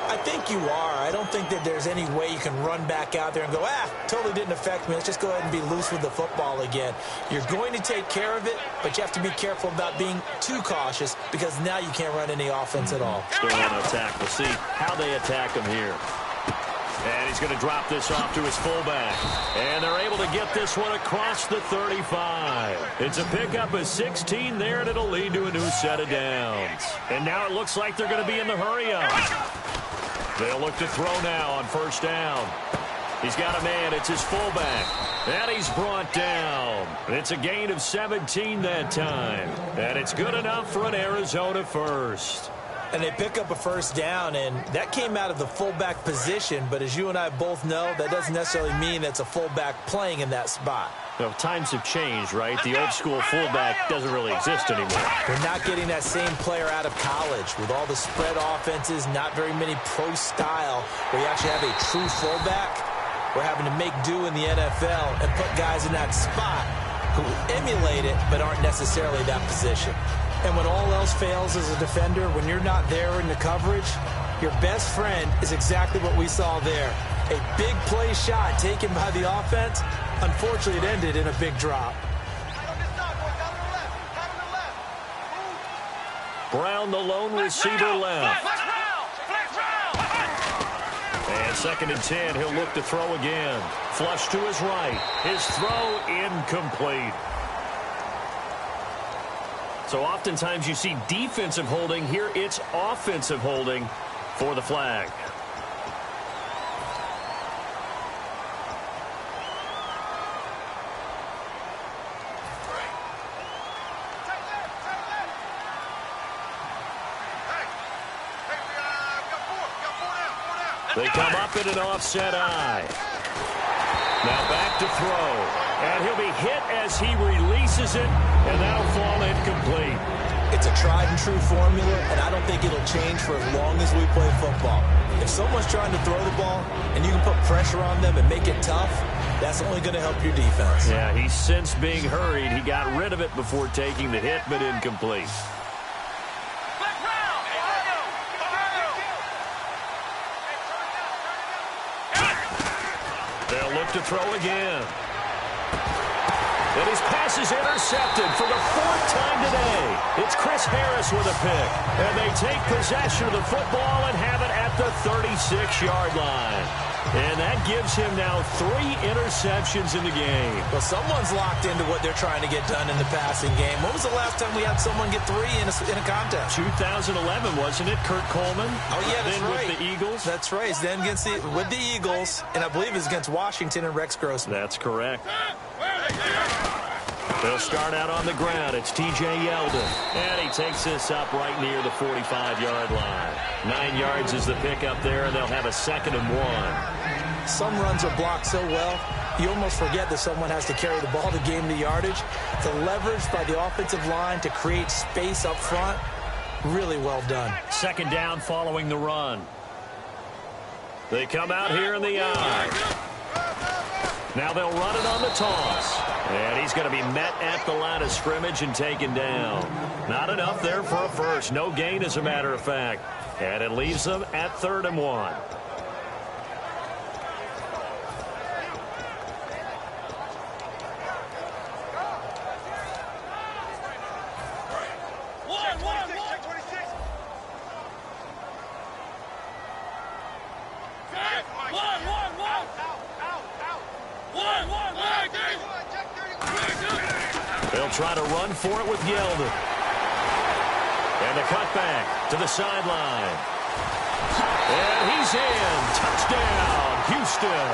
I think you are. I don't think that there's any way you can run back out there and go, totally didn't affect me. Let's just go ahead and be loose with the football again. You're going to take care of it, but you have to be careful about being too cautious, because now you can't run any offense at all. Still on attack. We'll see how they attack him here. And he's going to drop this off to his fullback. And they're able to get this one across the 35. It's a pickup of 16 there, and it'll lead to a new set of downs. And now it looks like they're going to be in the hurry-up. They'll look to throw now on first down. He's got a man. It's his fullback. And he's brought down. It's a gain of 17 that time. And it's good enough for an Arizona first. And they pick up a first down, and that came out of the fullback position. But as you and I both know, that doesn't necessarily mean it's a fullback playing in that spot. Well, times have changed, right? The old school fullback doesn't really exist anymore. We're not getting that same player out of college. With all the spread offenses, not very many pro style, where you actually have a true fullback. We're having to make do in the NFL and put guys in that spot who emulate it but aren't necessarily that position. And when all else fails as a defender, when you're not there in the coverage, your best friend is exactly what we saw there. A big play shot taken by the offense. Unfortunately, it ended in a big drop. Brown, the lone receiver, left. And 2nd and 10, he'll look to throw again. Flush to his right. His throw incomplete. So oftentimes you see defensive holding. Here it's offensive holding for the flag. They come up in an offset eye. Now back to throw. And he'll be hit as he releases it, and that'll fall incomplete. It's a tried and true formula, and I don't think it'll change for as long as we play football. If someone's trying to throw the ball and you can put pressure on them and make it tough, that's only going to help your defense. Yeah, he's since being hurried. He got rid of it before taking the hit, but incomplete. They'll look to throw again. And his pass is intercepted for the 4th time today. It's Chris Harris with a pick. And they take possession of the football and have it at the 36-yard line. And that gives him now 3 interceptions in the game. Well, someone's locked into what they're trying to get done in the passing game. When was the last time we had someone get 3 in a contest? 2011, wasn't it? Kurt Coleman? Oh, yeah, that's then right. With the Eagles? That's right. Then with the Eagles, and I believe it was against Washington and Rex Grossman. That's correct. They'll start out on the ground. It's T.J. Yeldon. And he takes this up right near the 45-yard line. 9 yards is the pickup there, and they'll have a 2nd and 1. Some runs are blocked so well, you almost forget that someone has to carry the ball to gain the yardage. The leverage by the offensive line to create space up front, really well done. 2nd down following the run. They come out here in the eye. Now they'll run it on the toss. And he's going to be met at the line of scrimmage and taken down. Not enough there for a first. No gain, as a matter of fact. And it leaves them at 3rd and 1. They'll try to run for it with Yeldon. And a cutback to the sideline. And he's in. Touchdown, Houston.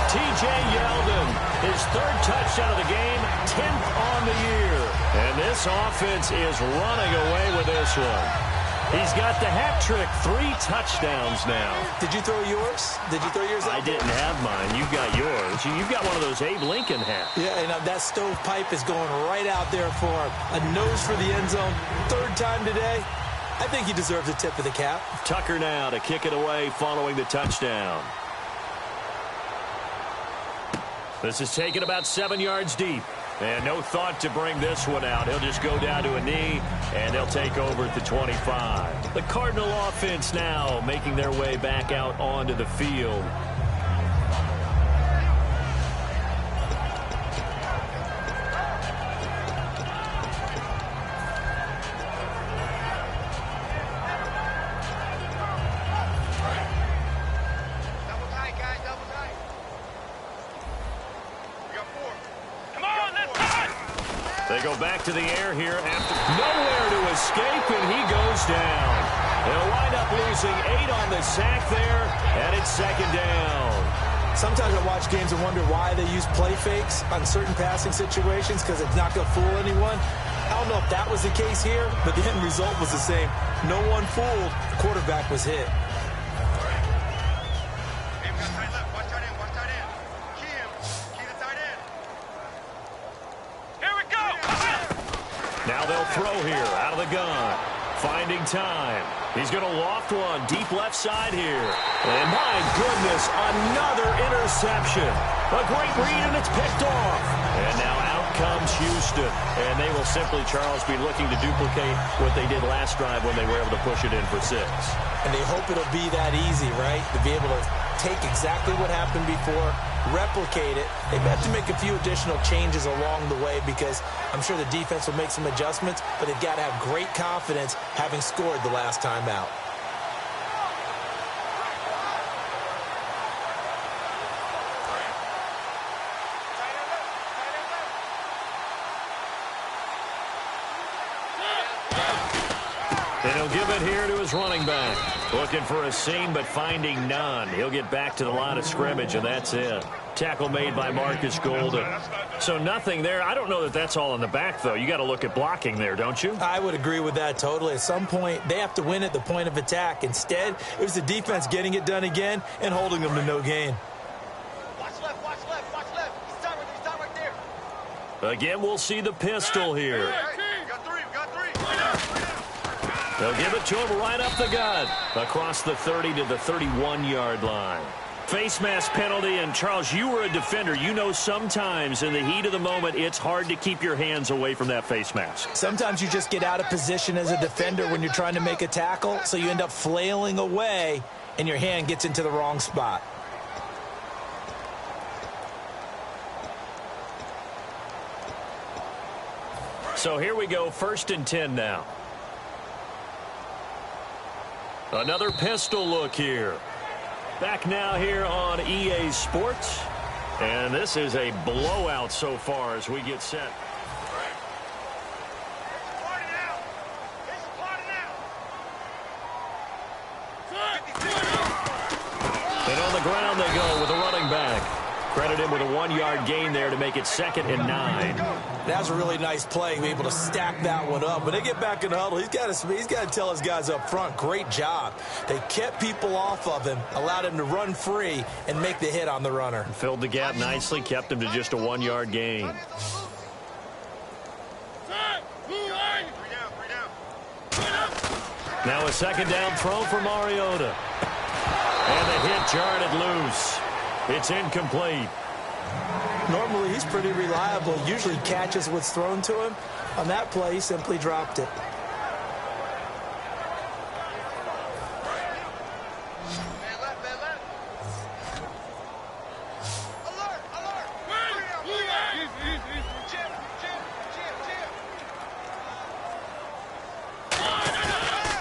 T.J. Yeldon, his 3rd touchdown of the game, 10th on the year. And this offense is running away with this one. He's got the hat trick, 3 touchdowns now. Did you throw yours? Did you throw yours out? I didn't have mine. You've got yours. You've got one of those Abe Lincoln hats. Yeah, and that stovepipe is going right out there for a nose for the end zone. 3rd time today. I think he deserves a tip of the cap. Tucker now to kick it away following the touchdown. This is taken about 7 yards deep. And no thought to bring this one out. He'll just go down to a knee, and they'll take over at the 25. The Cardinal offense now making their way back out onto the field. They go back to the air here after nowhere to escape, and he goes down. They'll wind up losing 8 on the sack there, and it's 2nd down. Sometimes I watch games and wonder why they use play fakes on certain passing situations, because it's not going to fool anyone. I don't know if that was the case here, but the end result was the same. No one fooled. The quarterback was hit. Now they'll throw here out of the gun. Finding time. He's going to loft one deep left side here. And my goodness, another interception. A great read, and it's picked off. And now out comes Houston, and they will simply, Charles, be looking to duplicate what they did last drive when they were able to push it in for 6. And they hope it'll be that easy, right, to be able to take exactly what happened before, replicate it. They've had to make a few additional changes along the way because I'm sure the defense will make some adjustments, but they've got to have great confidence having scored the last time out. And he'll give it here to his running back. Looking for a seam, but finding none. He'll get back to the line of scrimmage, and that's it. Tackle made by Marcus Golden. So nothing there. I don't know that that's all in the back, though. You got to look at blocking there, don't you? I would agree with that totally. At some point, they have to win at the point of attack. Instead, it was the defense getting it done again and holding them to no gain. Watch left, watch left, watch left. He's down right there. Again, we'll see the pistol here. We got three. They'll give it to him right up the gut. Across the 30 to the 31-yard line. Face mask penalty, and Charles, you were a defender. You know sometimes in the heat of the moment, it's hard to keep your hands away from that face mask. Sometimes you just get out of position as a defender when you're trying to make a tackle, so you end up flailing away, and your hand gets into the wrong spot. So here we go, 1st and 10 now. Another pistol look here. Back now here on EA Sports. And this is a blowout so far as we get set. And on the ground they go with a running back. Credit him with a 1-yard gain there to make it 2nd and 9. That was a really nice play, to be able to stack that one up. When they get back in the huddle, he's got to tell his guys up front, great job. They kept people off of him, allowed him to run free and make the hit on the runner. Filled the gap nicely, kept him to just a 1-yard gain. Now a 2nd down throw for Mariota. And the hit jarred it loose. It's incomplete. Normally, he's pretty reliable. Usually catches what's thrown to him. On that play, he simply dropped it.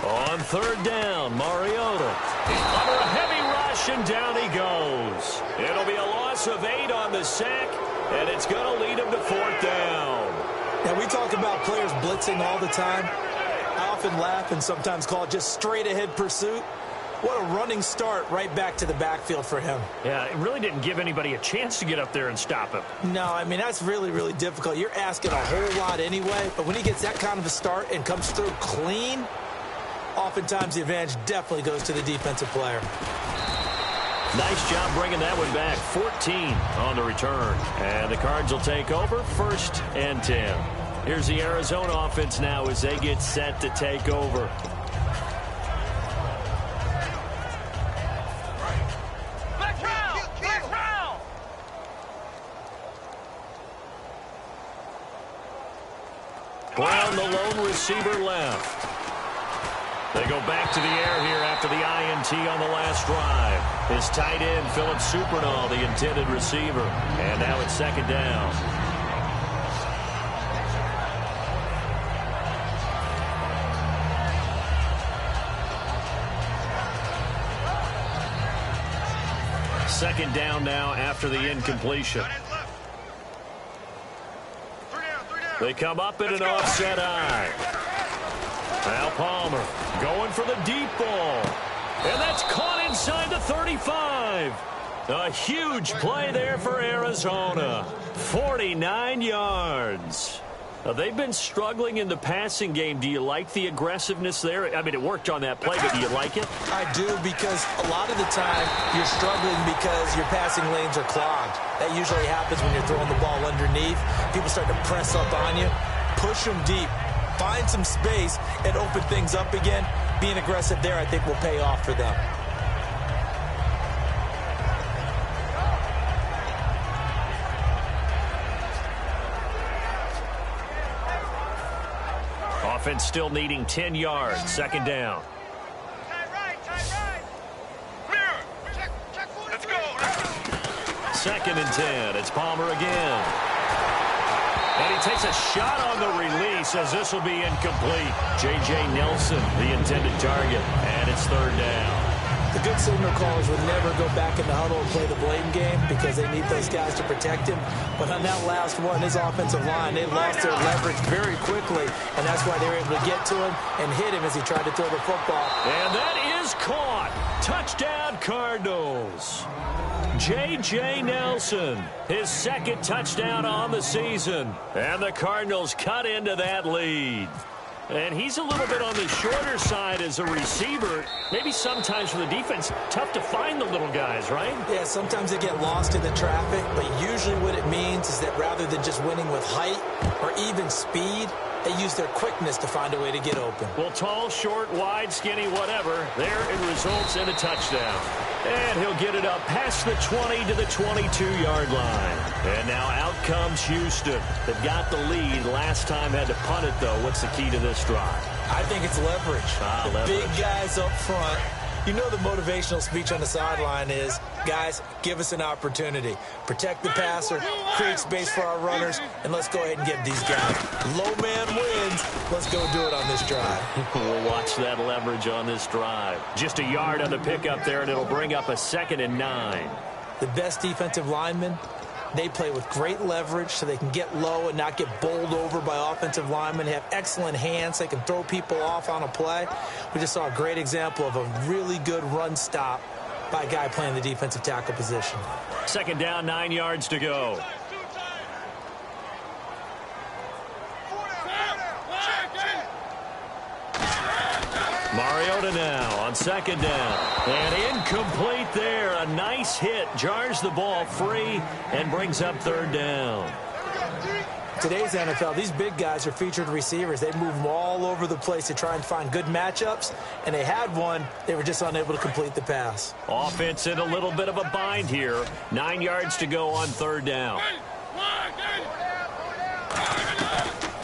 On 3rd down, Mariota. Under a heavy rush, and down he goes. It'll be a loss of 8 on the sack, and it's going to lead him to 4th down. Now, we talk about players blitzing all the time. I often laugh and sometimes call it just straight-ahead pursuit. What a running start right back to the backfield for him. Yeah, it really didn't give anybody a chance to get up there and stop him. No, I mean, that's really, really difficult. You're asking a whole lot anyway, but when he gets that kind of a start and comes through clean, oftentimes the advantage definitely goes to the defensive player. Nice job bringing that one back. 14 on the return. And the Cards will take over, 1st and 10. Here's the Arizona offense now as they get set to take over. Brown, the lone receiver, left. They go back to the air here after the INT on the last drive. His tight end, Philip Supernall, the intended receiver. And now it's 2nd down. Second down now after the incompletion. They come up in an offset eye. Al Palmer going for the deep ball. And that's caught inside the 35. A huge play there for Arizona. 49 yards. They've been struggling in the passing game. Do you like the aggressiveness there? I mean, it worked on that play, but do you like it? I do, because a lot of the time you're struggling because your passing lanes are clogged. That usually happens when you're throwing the ball underneath. People start to press up on you. Push them deep. Find some space and open things up again. Being aggressive there, I think, will pay off for them. offense still needing 10 yards. Second down. Let's go. Second and 10. It's Palmer again. And he takes a shot on the release as this will be incomplete. J.J. Nelson, the intended target, and it's third down. The good signal callers would never go back in the huddle and play the blame game because they need those guys to protect him. But on that last one, his offensive line, they lost their leverage very quickly, and that's why they were able to get to him and hit him as he tried to throw the football. And that is caught. Touchdown, Cardinals. J.J. Nelson, his second touchdown on the season. And the Cardinals cut into that lead. And he's a little bit on the shorter side as a receiver. Maybe sometimes for the defense, tough to find the little guys, right? Yeah, sometimes they get lost in the traffic, but usually what it means is that rather than just winning with height or even speed, they use their quickness to find a way to get open. Well, tall, short, wide, skinny, whatever, there it results in a touchdown. And he'll get it up past the 20 to the 22-yard line. And now out comes Houston. They've got the lead. Last time had to punt it, though. What's the key to this drive? I think it's leverage. Leverage. Big guys up front. You know the motivational speech on the sideline is, guys, give us an opportunity. Protect the passer, create space for our runners, and let's go ahead and give these guys. Low man wins. Let's go do it on this drive. We'll watch that leverage on this drive. Just a yard on the pickup there, and it'll bring up a 2nd and 9. The best defensive linemen, they play with great leverage so they can get low and not get bowled over by offensive linemen. They have excellent hands. They can throw people off on a play. We just saw a great example of a really good run stop by a guy playing the defensive tackle position. Second down, 9 yards to go. Mariota now on second down. And incomplete there. A nice hit. Jars the ball free and brings up third down. Today's NFL, these big guys are featured receivers. They move them all over the place to try and find good matchups. And they had one. They were just unable to complete the pass. Offense in a little bit of a bind here. 9 yards to go on third down.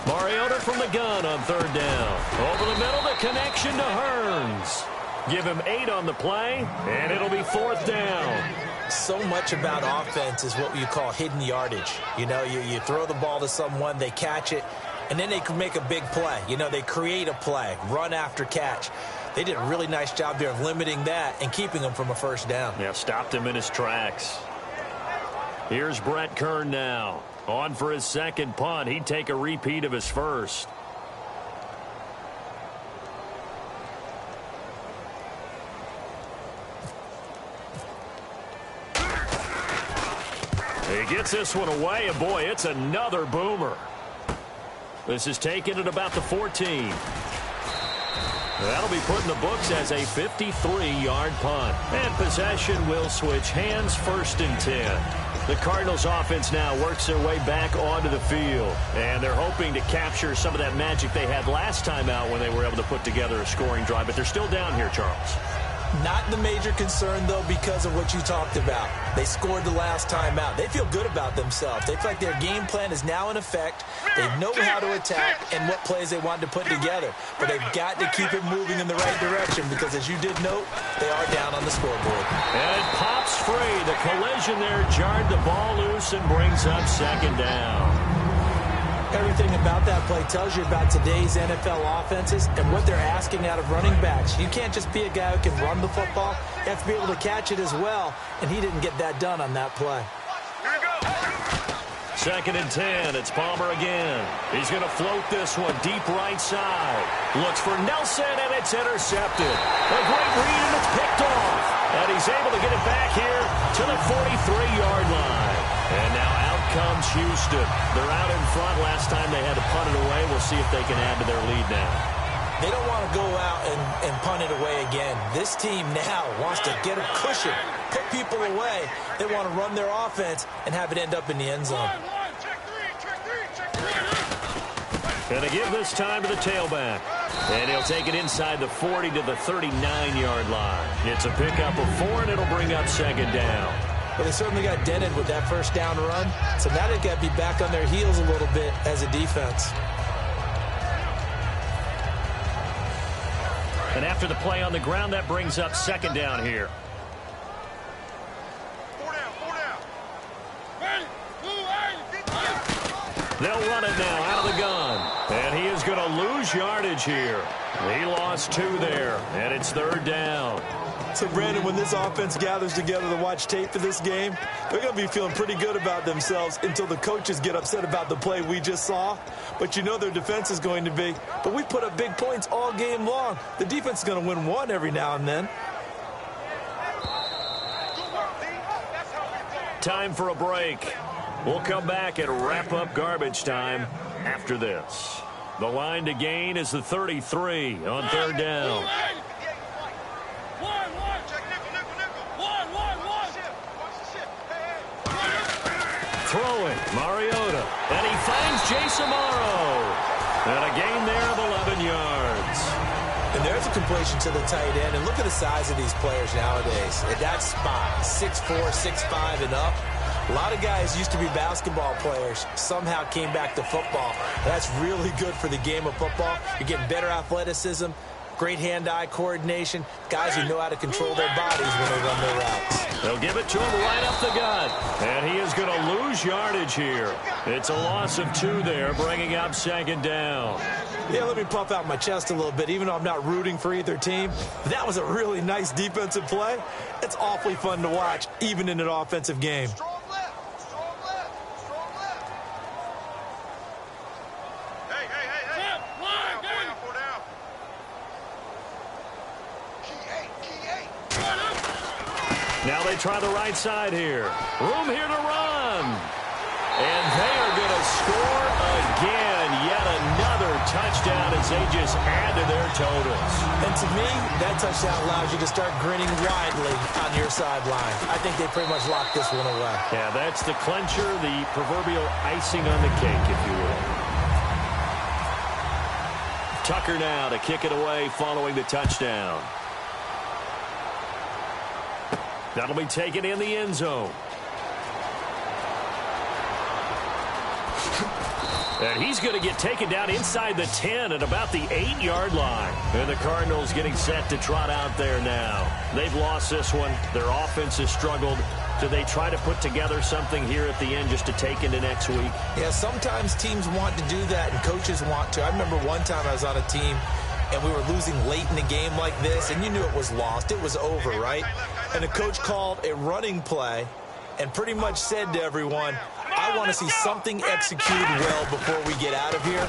Mariota from the gun on third down. Over the middle, the connection to Hearns. Give him 8 on the play, and it'll be fourth down. So much about offense is what you call hidden yardage. You know, you throw the ball to someone, they catch it, and then they can make a big play. You know, they create a play, run after catch. They did a really nice job there of limiting that and keeping him from a first down. Yeah, stopped him in his tracks. Here's Brett Kern now. On for his second punt. He'd take a repeat of his first. He gets this one away, and boy, it's another boomer. This is taken at about the 14. That'll be put in the books as a 53-yard punt. And possession will switch hands, 1st and 10. The Cardinals offense now works their way back onto the field. And they're hoping to capture some of that magic they had last time out when they were able to put together a scoring drive. But they're still down here, Charles. Not the major concern, though, because of what you talked about. They scored the last time out. They feel good about themselves. They feel like their game plan is now in effect. They know how to attack and what plays they want to put together. But they've got to keep it moving in the right direction because, as you did note, they are down on the scoreboard. And it pops free. The collision there jarred the ball loose and brings up second down. Everything about that play tells you about today's NFL offenses and what they're asking out of running backs. You can't just be a guy who can run the football. You have to be able to catch it as well, and he didn't get that done on that play. 2nd and 10. It's Palmer again. He's going to float this one deep right side. Looks for Nelson, and it's intercepted. A great read, and it's picked off. And he's able to get it back here to the 43-yard line. And now out comes Houston. They're out in front. Last time they had to punt it away. We'll see if they can add to their lead now. They don't want to go out and punt it away again. This team now wants to get a cushion, put people away. They want to run their offense and have it end up in the end zone. Going to give this time to the tailback. And he'll take it inside the 40 to the 39-yard line. It's a pickup of 4, and it'll bring up second down. Well, they certainly got dented with that first down run. So now they've got to be back on their heels a little bit as a defense. And after the play on the ground, that brings up second down here. They'll run it now out of the gun. And he is going to lose yardage here. He lost 2 there, and it's third down. So, Brandon, when this offense gathers together to watch tape for this game, they're going to be feeling pretty good about themselves until the coaches get upset about the play we just saw. But you know their defense is going to be. But we put up big points all game long. The defense is going to win one every now and then. Time for a break. We'll come back and wrap up garbage time after this. The line to gain is the 33 on third down. Throwing, Mariota, and he finds Jason Morrow. And a gain there of 11 yards. And there's a completion to the tight end. And look at the size of these players nowadays. At that spot, 6'4", 6'5", and up. A lot of guys used to be basketball players, somehow came back to football. That's really good for the game of football. You're getting better athleticism, great hand-eye coordination, guys who know how to control their bodies when they run their routes. They'll give it to him right up the gut. And he is going to lose yardage here. It's a loss of 2 there, bringing up second down. Yeah, let me puff out my chest a little bit, even though I'm not rooting for either team. That was a really nice defensive play. It's awfully fun to watch, even in an offensive game. Now they try the right side here. Room here to run. And they are going to score again. Yet another touchdown as they just add to their totals. And to me, that touchdown allows you to start grinning widely on your sideline. I think they pretty much locked this one away. Yeah, that's the clincher, the proverbial icing on the cake, if you will. Tucker now to kick it away following the touchdown. That'll be taken in the end zone. And he's going to get taken down inside the 10 at about the 8-yard line. And the Cardinals getting set to trot out there now. They've lost this one. Their offense has struggled. Do they try to put together something here at the end just to take into next week? Yeah, sometimes teams want to do that and coaches want to. I remember one time I was on a team and we were losing late in the game like this, and you knew it was lost. It was over, right? And the coach called a running play and pretty much said to everyone, I want to see something executed well before we get out of here.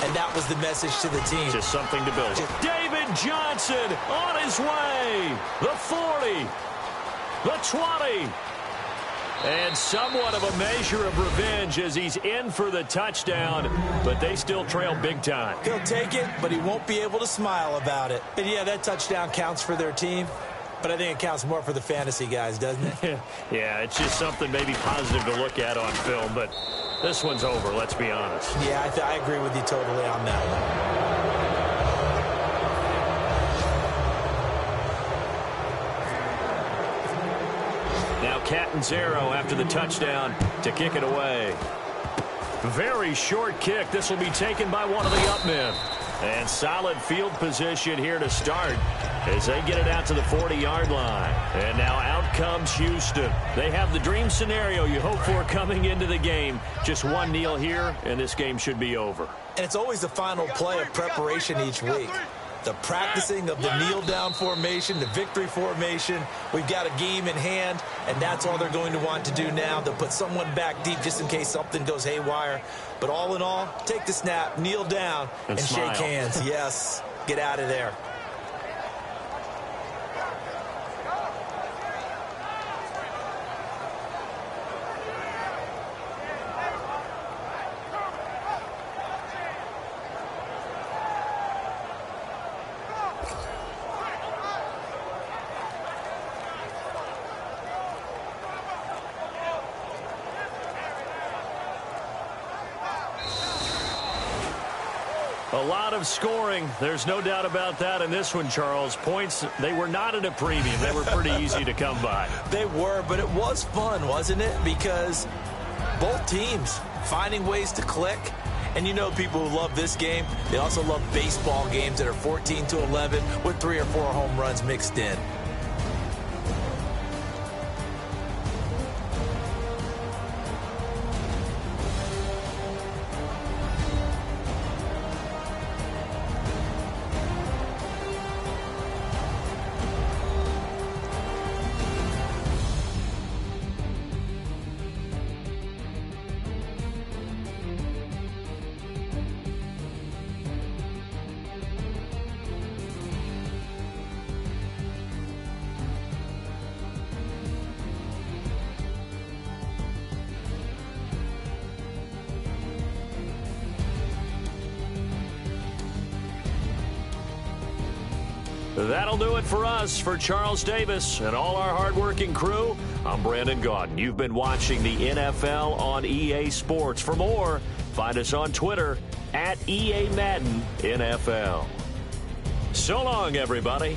And that was the message to the team. Just something to build. David Johnson on his way. The 40. The 20. And somewhat of a measure of revenge as he's in for the touchdown, but they still trail big time. He'll take it, but he won't be able to smile about it. And yeah, that touchdown counts for their team, but I think it counts more for the fantasy guys, doesn't it? Yeah, it's just something maybe positive to look at on film, but this one's over, let's be honest. Yeah, I agree with you totally on that one. Catanzaro after the touchdown to kick it away. Very short kick. This will be taken by one of the up men. And solid field position here to start as they get it out to the 40-yard line. And now out comes Houston. They have the dream scenario you hope for coming into the game. Just one kneel here, and this game should be over. And it's always the final play of preparation each week. The practicing of the kneel-down formation, the victory formation. We've got a game in hand, and that's all they're going to want to do now. They'll put someone back deep just in case something goes haywire. But all in all, take the snap, kneel down, and shake hands. Yes, get out of there. A lot of scoring. There's no doubt about that in this one, Charles. Points, they were not at a premium. They were pretty easy to come by. They were, but it was fun, wasn't it? Because both teams finding ways to click And you know people who love this game, they also love baseball games that are 14-11 with 3 or 4 home runs mixed in. That'll do it for us. For Charles Davis and all our hardworking crew, I'm Brandon Gaudin. You've been watching the NFL on EA Sports. For more, find us on Twitter @EA Madden NFL. So long, everybody.